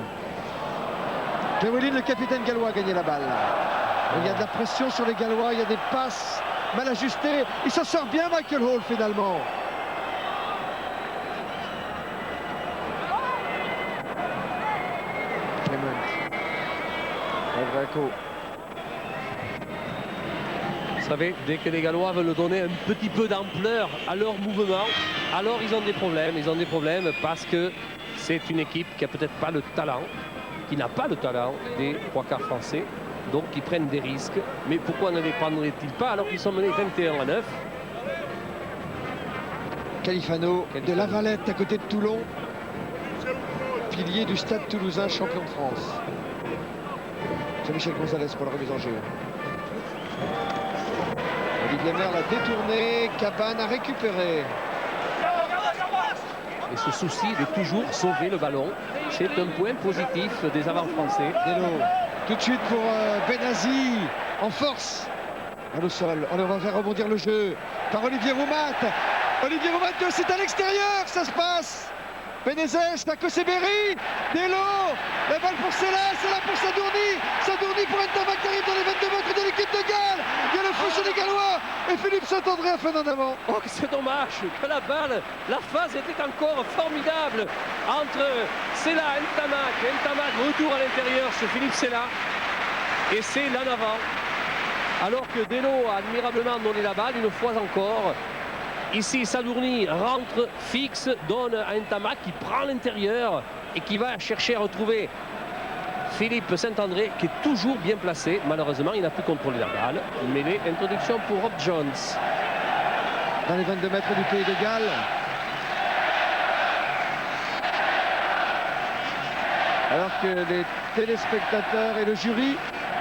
Llewellyn, le capitaine gallois, a gagné la balle. Il y a de la pression sur les Gallois, il y a des passes mal ajustées. Il s'en sort bien, Michael Hall, finalement. Clement. Albraco. Vous savez, dès que les Gallois veulent donner un petit peu d'ampleur à leur mouvement, alors ils ont des problèmes. Ils ont des problèmes parce que c'est une équipe qui a peut-être pas le talent, qui n'a pas le talent des 3/4 français. Donc ils prennent des risques. Mais pourquoi ne les prendraient-ils pas alors qu'ils sont menés 21-9? Califano de La Valette à côté de Toulon. Pilier du Stade Toulousain, champion de France. Jean-Michel Gonzalez pour la remise en jeu. Olivier Merle a détourné, Cabane a récupéré. Et ce souci de toujours sauver le ballon, c'est un point positif des avants français. Delo, tout de suite pour Benazi, en force. Au sol, on va faire rebondir le jeu par Olivier Roumat. Olivier Roumat, c'est à l'extérieur, ça se passe. Benezes, Takoseberi, Delo, la balle pour Sela, c'est là pour Sadourny. Sadourny pour Ntamak qui arrive dans les 22 mètres de l'équipe de Galles. Il y a le feu chez les Gallois et Philippe Saint-André a fait en avant. Oh, c'est dommage que la balle, la phase était encore formidable entre Sela et Ntamak. Ntamak retour à l'intérieur sur Philippe Sela et c'est l'en avant. Alors que Delo a admirablement donné la balle une fois encore. Ici, Sadourny rentre, fixe, donne à Ntamak qui prend l'intérieur et qui va chercher à retrouver Philippe Saint-André qui est toujours bien placé. Malheureusement, il n'a plus contrôlé la balle. Mêlée, introduction pour Rob Jones. Dans les 22 mètres du Pays de Galles. Alors que les téléspectateurs et le jury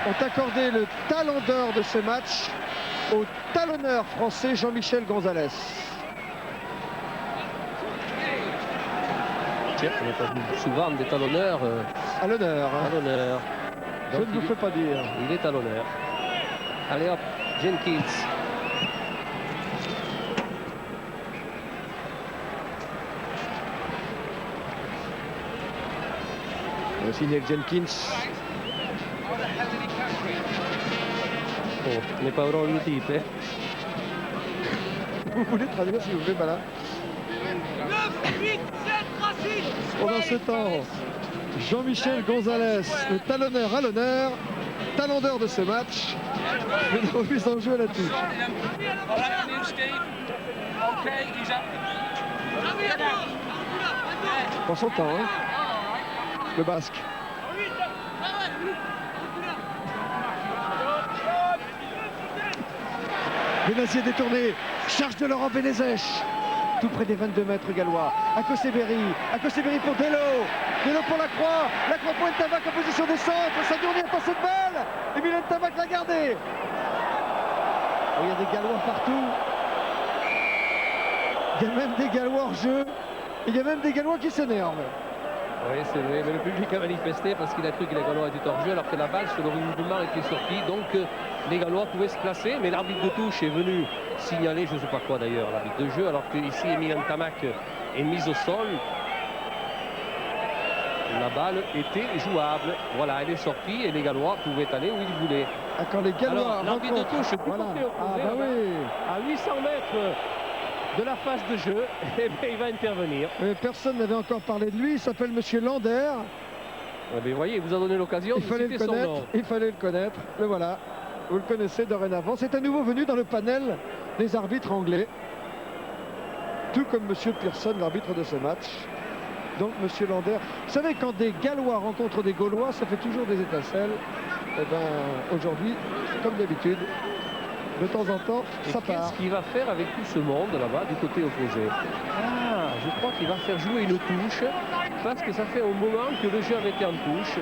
ont accordé le talon d'or de ce match au talonneur français Jean-Michel Gonzalez. Tiens, on n'a pas vu souvent des talonneurs. À l'honneur. À l'honneur. Je ne vous fais pas dire. Il est à l'honneur. Allez hop, Jenkins. Signé Jenkins. Oh, n'est pas vraiment le type. Vous voulez traduire si vous voulez, malin. 9, 8, 7, Racine. Pendant ce temps, Jean-Michel Gonzalez, le talonneur à l'honneur, talon d'or de ce match, une remise en jeu à la touche. Pour son temps, hein, le Basque. Benazier détourné, charge de Laurent Benezes, tout près des 22 mètres gallois. Akoseberi pour Delo, Delo pour Lacroix pour Ntamak en position de centre, Sadourny a passé de balle, Emile Ntamak l'a gardé. Il y a des Gallois partout, il y a même des Gallois hors jeu, il y a même des Gallois qui s'énervent. Oui, c'est vrai, mais le public a manifesté parce qu'il a cru que les Gallois étaient hors jeu alors que la balle sur le mouvement était sortie. Donc les Gallois pouvaient se placer, mais l'arbitre de touche est venu signaler, je ne sais pas quoi d'ailleurs, l'arbitre de jeu, alors qu'ici Emile Ntamak est mise au sol. La balle était jouable. Voilà, elle est sortie et les Gallois pouvaient aller où ils voulaient. Ah, quand les Gallois l'arbitre de touche, voilà. Bah oui. À 800 mètres de la phase de jeu, et bien, il va intervenir. Personne n'avait encore parlé de lui, il s'appelle Monsieur Lander. Mais vous voyez, il vous a donné l'occasion de citer son nom. Il fallait le connaître, le voilà. Vous le connaissez dorénavant. C'est à nouveau venu dans le panel des arbitres anglais. Tout comme Monsieur Pearson, l'arbitre de ce match. Donc Monsieur Lander. Vous savez, quand des Gallois rencontrent des Gaulois, ça fait toujours des étincelles. Et bien aujourd'hui, comme d'habitude, De temps en temps, ça part. Qu'est-ce qu'il va faire avec tout ce monde là-bas du côté opposé? Ah, je crois qu'il va faire jouer une touche parce que ça fait un moment que le jeu avait été en touche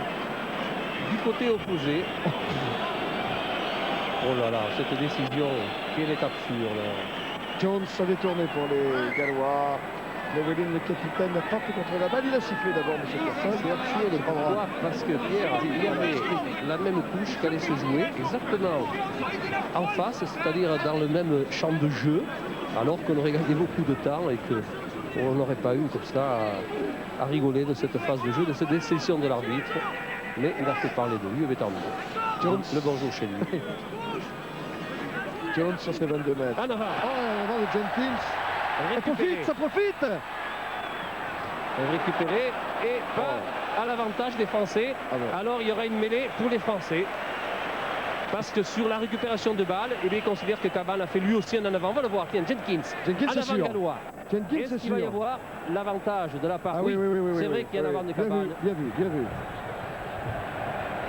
du côté opposé. Oh là là, cette décision, quelle est absurde. Jones a détourné pour les Gallois. Llewellyn, le capitaine, n'a pas pu contrôler la balle. Il a sifflé d'abord, M. Persson. C'est absurde. Pourquoi? Parce que Pierre, il y avait la même touche qui allait se jouer exactement en face, c'est-à-dire dans le même champ de jeu, alors qu'on aurait gagné beaucoup de temps et qu'on n'aurait pas eu comme ça à rigoler de cette phase de jeu, de cette décision de l'arbitre. Mais il a fait parler de lui, mais tant mieux. Jones, le bonjour chez lui. Jones sur ses 22 mètres. En avant. Oh, en avant de Jenkins. Ça profite, ça profite. Récupéré et pas à l'avantage des Français. Ah bon. Alors il y aura une mêlée pour les Français. Parce que sur la récupération de balles, il considère que Caban a fait lui aussi un en avant. On va le voir. Tiens, Jenkins en avant sûr. gallois. Jenkins, Est-ce qu'il va y avoir l'avantage de la part? Ah oui, c'est vrai qu'il y a un avant de Caban. Bien vu, bien vu.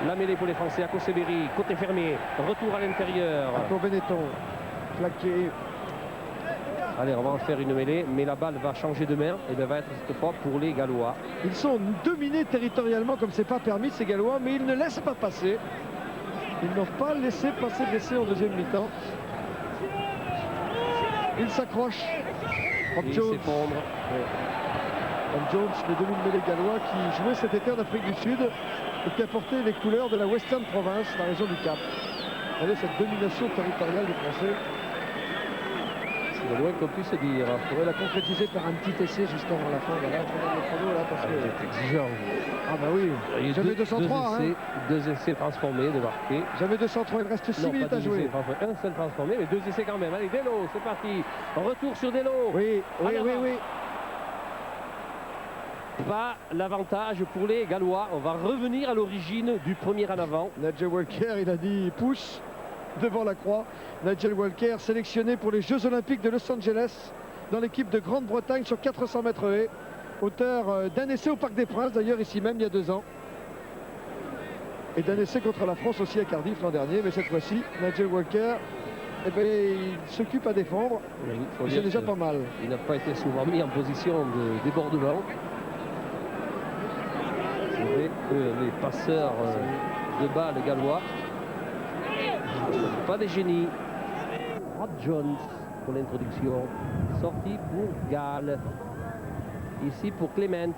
La mêlée pour les Français à Koseberi, côté fermé. Retour à l'intérieur. Pour Benetton. Plaqué. Allez, on va en faire une mêlée, mais la balle va changer de main et elle va être cette fois pour les Gallois. Ils sont dominés territorialement comme c'est pas permis ces Gallois, mais ils ne laissent pas passer. Ils n'ont pas laissé passer l'essai en deuxième mi-temps. Ils s'accrochent. Ils s'effondrent. Bob Jones, le demi-mêlée gallois qui jouait cet été en Afrique du Sud et qui a porté les couleurs de la Western Province, la région du Cap. Regardez cette domination territoriale des Français. C'est le moins qu'on puisse dire. On pourrait la concrétiser par un petit essai juste avant la fin. Voilà, je regarde le chrono là parce que... C'est exigeant. Ah bah oui, jamais 203. Deux essais transformés de marquer. Jamais 203, il reste 6 minutes à jouer. Un seul transformé, mais deux essais quand même. Allez, Delo, c'est parti. Retour sur Delo. Oui. Pas l'avantage pour les Gallois. On va revenir à l'origine du premier en avant. Nigel Walker, il a dit pousse devant la croix. Nigel Walker, sélectionné pour les Jeux Olympiques de Los Angeles dans l'équipe de Grande-Bretagne sur 400 mètres haies. Auteur d'un essai au Parc des Princes, d'ailleurs ici même il y a 2 ans. Et d'un essai contre la France aussi à Cardiff l'an dernier. Mais cette fois-ci, Nigel Walker, il s'occupe à défendre. C'est déjà pas mal. Il n'a pas été souvent mis en position de débordement. C'est vrai que les passeurs de balles gallois, pas des génies. Rod Jones pour l'introduction. Sortie pour Gall. Ici pour Clément.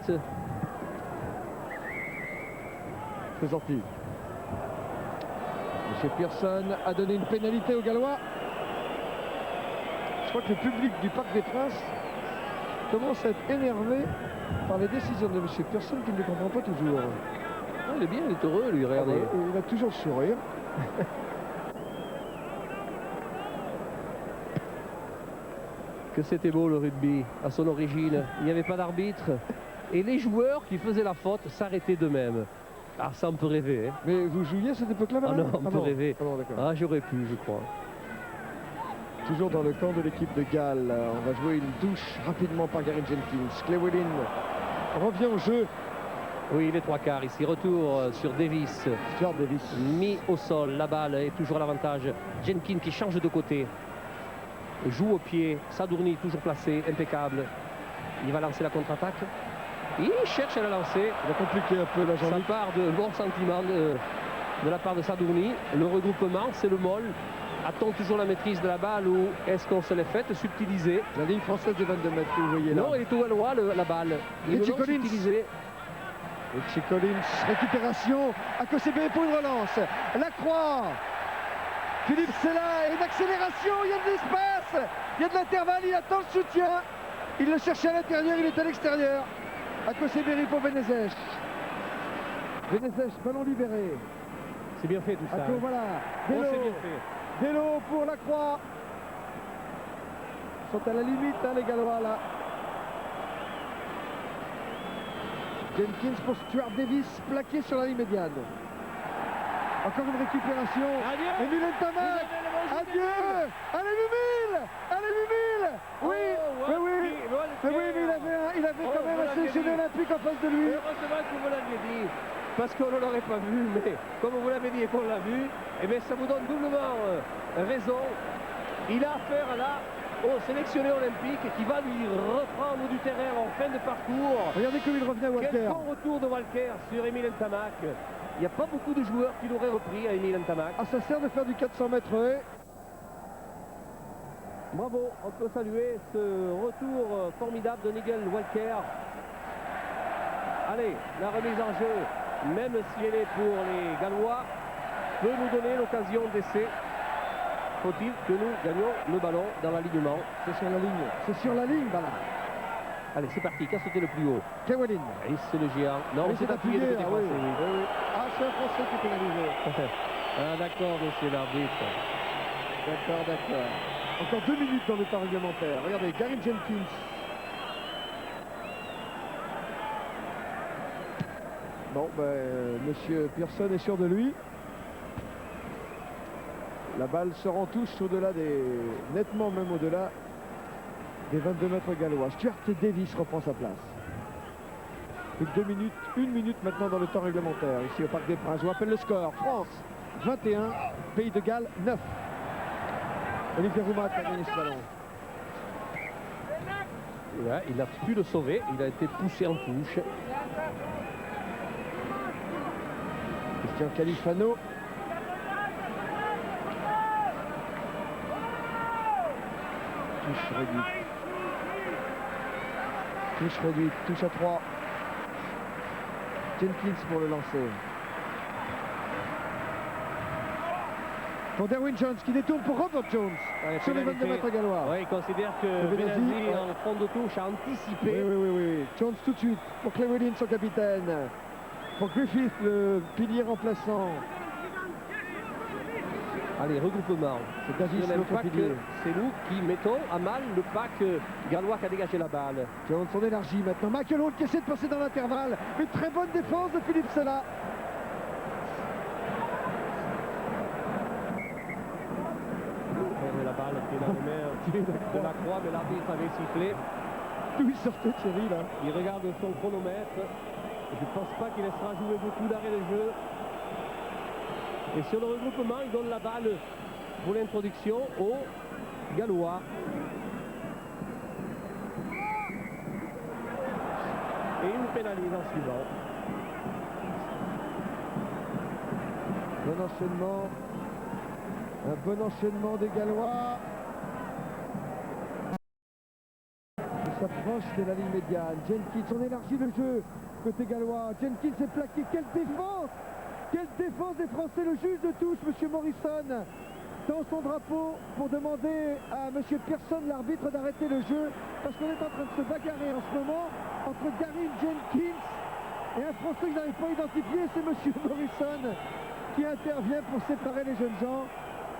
C'est sorti. M. Pearson a donné une pénalité aux Gallois. Je crois que le public du Parc des Princes commence à être énervé par les décisions de M. Pearson qu'il ne comprend pas toujours. Ah, il est bien, il est heureux lui, regardez. Il a toujours le sourire. Que c'était beau le rugby à son origine. Il n'y avait pas d'arbitre. Et les joueurs qui faisaient la faute s'arrêtaient d'eux-mêmes. Ah, ça on peut rêver. Hein. Mais vous jouiez à cette époque-là, Ah non, on peut rêver. Ah, j'aurais pu, je crois. Toujours dans le camp de l'équipe de Galles. On va jouer une touche rapidement par Gary Jenkins. Llewellyn revient au jeu. Oui, les 3/4 ici. Retour sur Davis. Stuart Davis. Mis au sol. La balle est toujours à l'avantage. Jenkins qui change de côté. Joue au pied. Sadourny toujours placé. Impeccable. Il va lancer la contre-attaque. Il cherche à la lancer. Il va compliquer un peu la jambe. Ça part de bons sentiments de la part de Sadourny. Le regroupement, c'est le molle. A-t-on toujours la maîtrise de la balle ou est-ce qu'on se l'est faite subtiliser? La ligne française de 22 mètres que vous voyez là. Non, il est tout à loin la balle. Richie Collins. Richie Collins, récupération à Koseberi pour une relance. La croix. Philippe Sella, une accélération, il y a de l'espace, il y a de l'intervalle, il attend le soutien. Il le cherchait à l'intérieur, il est à l'extérieur. À Koseberi pour Benezech. Benezech, ballon libéré. C'est bien fait tout ça. Voilà. Delo. Oh, c'est bien fait. Delo pour la croix. Ils sont à la limite, hein, les Gallois là. Jenkins pour Stuart Davis, plaqué sur la ligne médiane. Encore une récupération. Adieu. Emile Ntamak. Adieu. Allez, Lumil. Allez, Lumil. Oui, mais il avait quand même un sélectionné olympique en face de lui. Heureusement que vous l'aviez dit. Parce qu'on ne l'aurait pas vu, mais comme vous l'avez dit et qu'on l'a vu, eh bien, ça vous donne doublement raison Il a affaire là au sélectionné olympique qui va lui reprendre du terrain en fin de parcours. Regardez comme il revenait à Walker. Quel bon retour de Walker sur Emile Ntamak. Il n'y a pas beaucoup de joueurs qui l'auraient repris à Emile Ntamak. Ah, ça sert de faire du 400 mètres haies. Bravo, on peut saluer ce retour formidable de Nigel Walker. Allez, la remise en jeu, même si elle est pour les Gallois, peut nous donner l'occasion d'essai. Faut-il que nous gagnions le ballon dans l'alignement? C'est sur la ligne. C'est sur la ligne, voilà. Allez, c'est parti. Qui a sauté le plus haut? Kewelin. Et c'est le géant. Non, Oui, c'est appuyé de côté ah, français, oui. oui. Oui. Ah, c'est un Français qui est pénalisé. Ah, d'accord, monsieur l'arbitre. D'accord, d'accord. Encore 2 minutes dans le temps réglementaire. Regardez, Gary Jenkins. Bon, monsieur Pearson est sûr de lui. La balle se rend touche au-delà des... nettement même au-delà des 22 mètres gallois. Stuart Davis reprend sa place. Plus que 2 minutes, 1 minute maintenant dans le temps réglementaire, ici au Parc des Princes. Je vous rappelle le score. France 21, Pays de Galles 9. Olivier Roumat a gagné ce ballon. Ouais, il a pu le sauver, il a été poussé en touche. Christian Califano. Touche réduite. Touche réduite, touche à 3. Jenkins pour le lancer. Pour Derwin Jones qui détourne pour Robert Jones sur les 22 mètres gallois. Ouais, il considère que Benazzi en fond de touche a anticipé. Oui. Jones tout de suite pour Clewelin, son capitaine. Pour Griffith, le pilier remplaçant. Allez, regroupement. C'est Davis, l'autre pilier. C'est nous qui mettons à mal le pack gallois qui a dégagé la balle. Jones, on élargit maintenant. Michael Hall qui essaie de passer dans l'intervalle. Une très bonne défense de Philippe Sella. La balle qui est dans les mains de la Croix, mais l'arbitre avait sifflé. D'où il sortait Thierry là? Il regarde son chronomètre. Je ne pense pas qu'il laissera jouer beaucoup d'arrêts de jeu. Et sur le regroupement, il donne la balle pour l'introduction aux Gallois. Et il nous pénalise en suivant. Bon enchaînement. Un bon enchaînement des Gallois. Il s'approche de la ligne médiane. Jenkins, on élargit le jeu côté gallois. Jenkins est plaqué. Quelle défense! Quelle défense des Français! Le juge de touche, M. Morrison, tend son drapeau pour demander à M. Pearson, l'arbitre, d'arrêter le jeu parce qu'on est en train de se bagarrer en ce moment entre Gary Jenkins et un Français que je n'arrive pas à identifier. C'est M. Morrison qui intervient pour séparer les jeunes gens.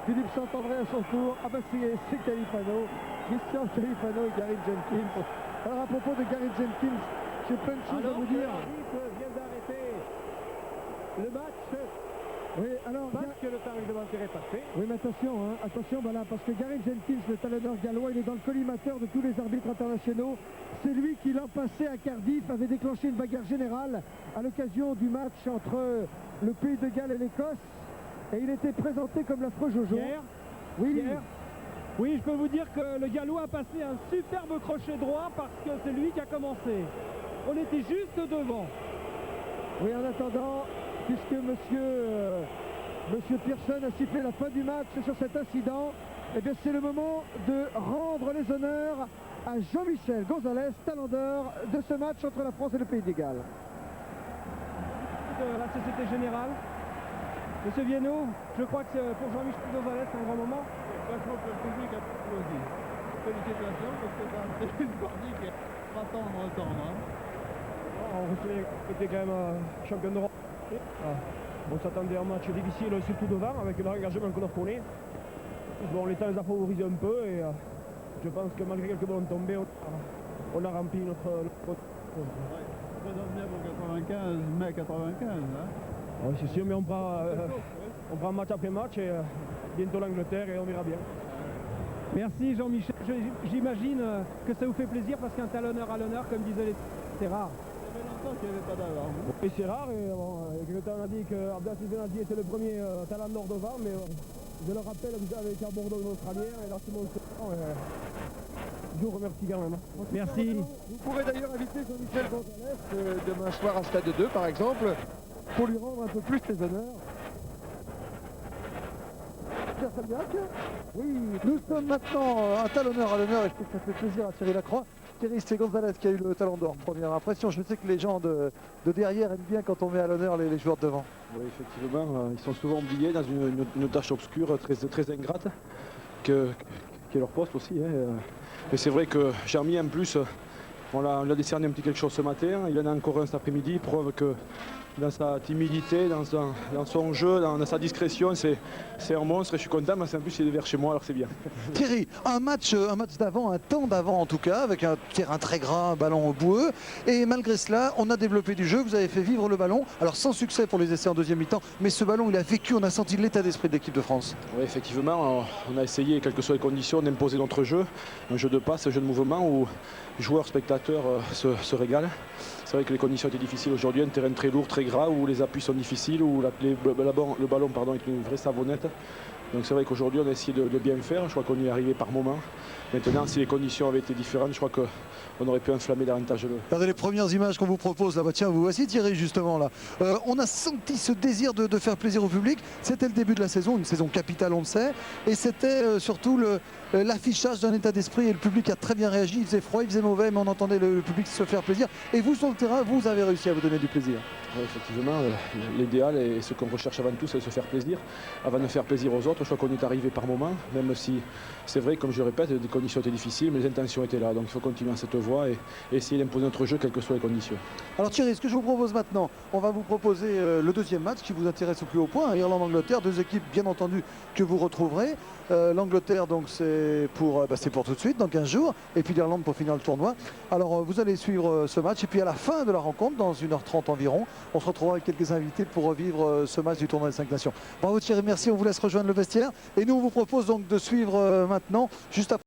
Philippe Saint-André à son tour. Ah bah c'est Califano. Christian Califano et Gary Jenkins. Alors à propos de Gary Jenkins, j'ai plein de choses à vous dire. L'arbitre vient d'arrêter le match. Oui, alors... Parce que le temps réglementaire est passé. Oui, mais attention, hein, attention, voilà, parce que Gary Jenkins, le talonneur gallois, il est dans le collimateur de tous les arbitres internationaux. C'est lui qui, l'an passé à Cardiff, avait déclenché une bagarre générale à l'occasion du match entre le Pays de Galles et l'Écosse. Et il était présenté comme l'affreux Jojo. Pierre, oui. Pierre, oui, je peux vous dire que le Gallois a passé un superbe crochet droit parce que c'est lui qui a commencé. On était juste devant. Oui, en attendant, puisque monsieur Pearson a sifflé la fin du match sur cet incident, eh bien c'est le moment de rendre les honneurs à Jean-Michel Gonzalez, talent d'or de ce match entre la France et le Pays de Galles. De la Société Générale. Monsieur Viennot, je crois que pour Jean-Michel Gonzalez c'est un grand moment. Je crois que le public a explosé. Félicitations parce que c'est une partie qui est pas tendre. On était quand même champion d'Europe. On s'attendait à un match difficile, surtout devant, avec l'engagement qu'on a connaît. Bon, les temps les a favorisés un peu et je pense que malgré quelques ballons tombés, on a rempli notre... Très avenir pour 95, mai 95. Hein. Oui, c'est sûr, mais on prend match après match et bientôt l'Angleterre et on verra bien. Merci Jean-Michel. J'imagine que ça vous fait plaisir parce qu'un talonneur à l'honneur, comme disaient les... c'est rare. Ça fait longtemps qu'il n'y avait pas d'avant. Oui, c'est rare et bon, on a dit que Abdelaziz Benazzi était le premier talent d'or devant, mais Je le rappelle, vous avez été à Bordeaux en Australien, et là c'est mon je vous remercie quand même. Merci. Vous pourrez d'ailleurs inviter Jean-Michel Gonzalez demain soir à Stade 2 par exemple, pour lui rendre un peu plus ses honneurs. Pierre Salviac. Oui, nous sommes maintenant un talonneur à l'honneur et je trouve que ça fait plaisir à Thierry Lacroix. Thierry, c'est Gonzalez qui a eu le talon d'or. Première impression, je sais que les gens de derrière aiment bien quand on met à l'honneur les joueurs de devant. Oui, effectivement, ils sont souvent oubliés dans une tâche obscure très ingrate, qui est leur poste aussi. Hein. Mais c'est vrai que Germier en plus, on l'a décerné un petit quelque chose ce matin, il en a encore un cet après-midi, preuve que dans sa timidité, dans son jeu, dans sa discrétion, c'est un monstre et je suis content, mais en plus il est vers chez moi, alors c'est bien. Thierry, un match d'avant, un temps d'avant en tout cas, avec un terrain très gras, un ballon boueux, et malgré cela, on a développé du jeu, vous avez fait vivre le ballon, alors sans succès pour les essais en deuxième mi-temps, mais ce ballon il a vécu, on a senti l'état d'esprit de l'équipe de France. Oui, effectivement, on a essayé, quelles que soient les conditions, d'imposer notre jeu, un jeu de passe, un jeu de mouvement où joueurs, spectateurs se régalent. C'est vrai que les conditions étaient difficiles aujourd'hui, un terrain très lourd, très gras, où les appuis sont difficiles, où le ballon est une vraie savonnette. Donc c'est vrai qu'aujourd'hui on a essayé de bien faire, je crois qu'on y est arrivé par moment. Maintenant, si les conditions avaient été différentes, je crois qu'on aurait pu enflammer davantage le... Regardez les premières images qu'on vous propose là-bas. Tiens, vous voici Thierry justement là. On a senti ce désir de faire plaisir au public. C'était le début de la saison, une saison capitale on le sait. Et c'était surtout l'affichage d'un état d'esprit et le public a très bien réagi. Il faisait froid, il faisait mauvais, mais on entendait le public se faire plaisir. Et vous sur le terrain, vous avez réussi à vous donner du plaisir. Oui, effectivement, l'idéal et ce qu'on recherche avant tout, c'est de se faire plaisir. Avant de faire plaisir aux autres, je crois qu'on est arrivé par moment, même si c'est vrai, comme je le répète, les conditions étaient difficiles, mais les intentions étaient là. Donc il faut continuer à cette voie et essayer d'imposer notre jeu, quelles que soient les conditions. Alors Thierry, ce que je vous propose maintenant, on va vous proposer le deuxième match qui vous intéresse au plus haut point, Irlande-Angleterre, deux équipes bien entendu que vous retrouverez. L'Angleterre donc c'est pour tout de suite, dans 15 jours, et puis l'Irlande pour finir le tournoi. Alors vous allez suivre ce match et puis à la fin de la rencontre, dans 1h30 environ, on se retrouvera avec quelques invités pour revivre ce match du tournoi des 5 Nations. Bravo Thierry, merci, on vous laisse rejoindre le vestiaire et nous on vous propose donc de suivre maintenant, juste après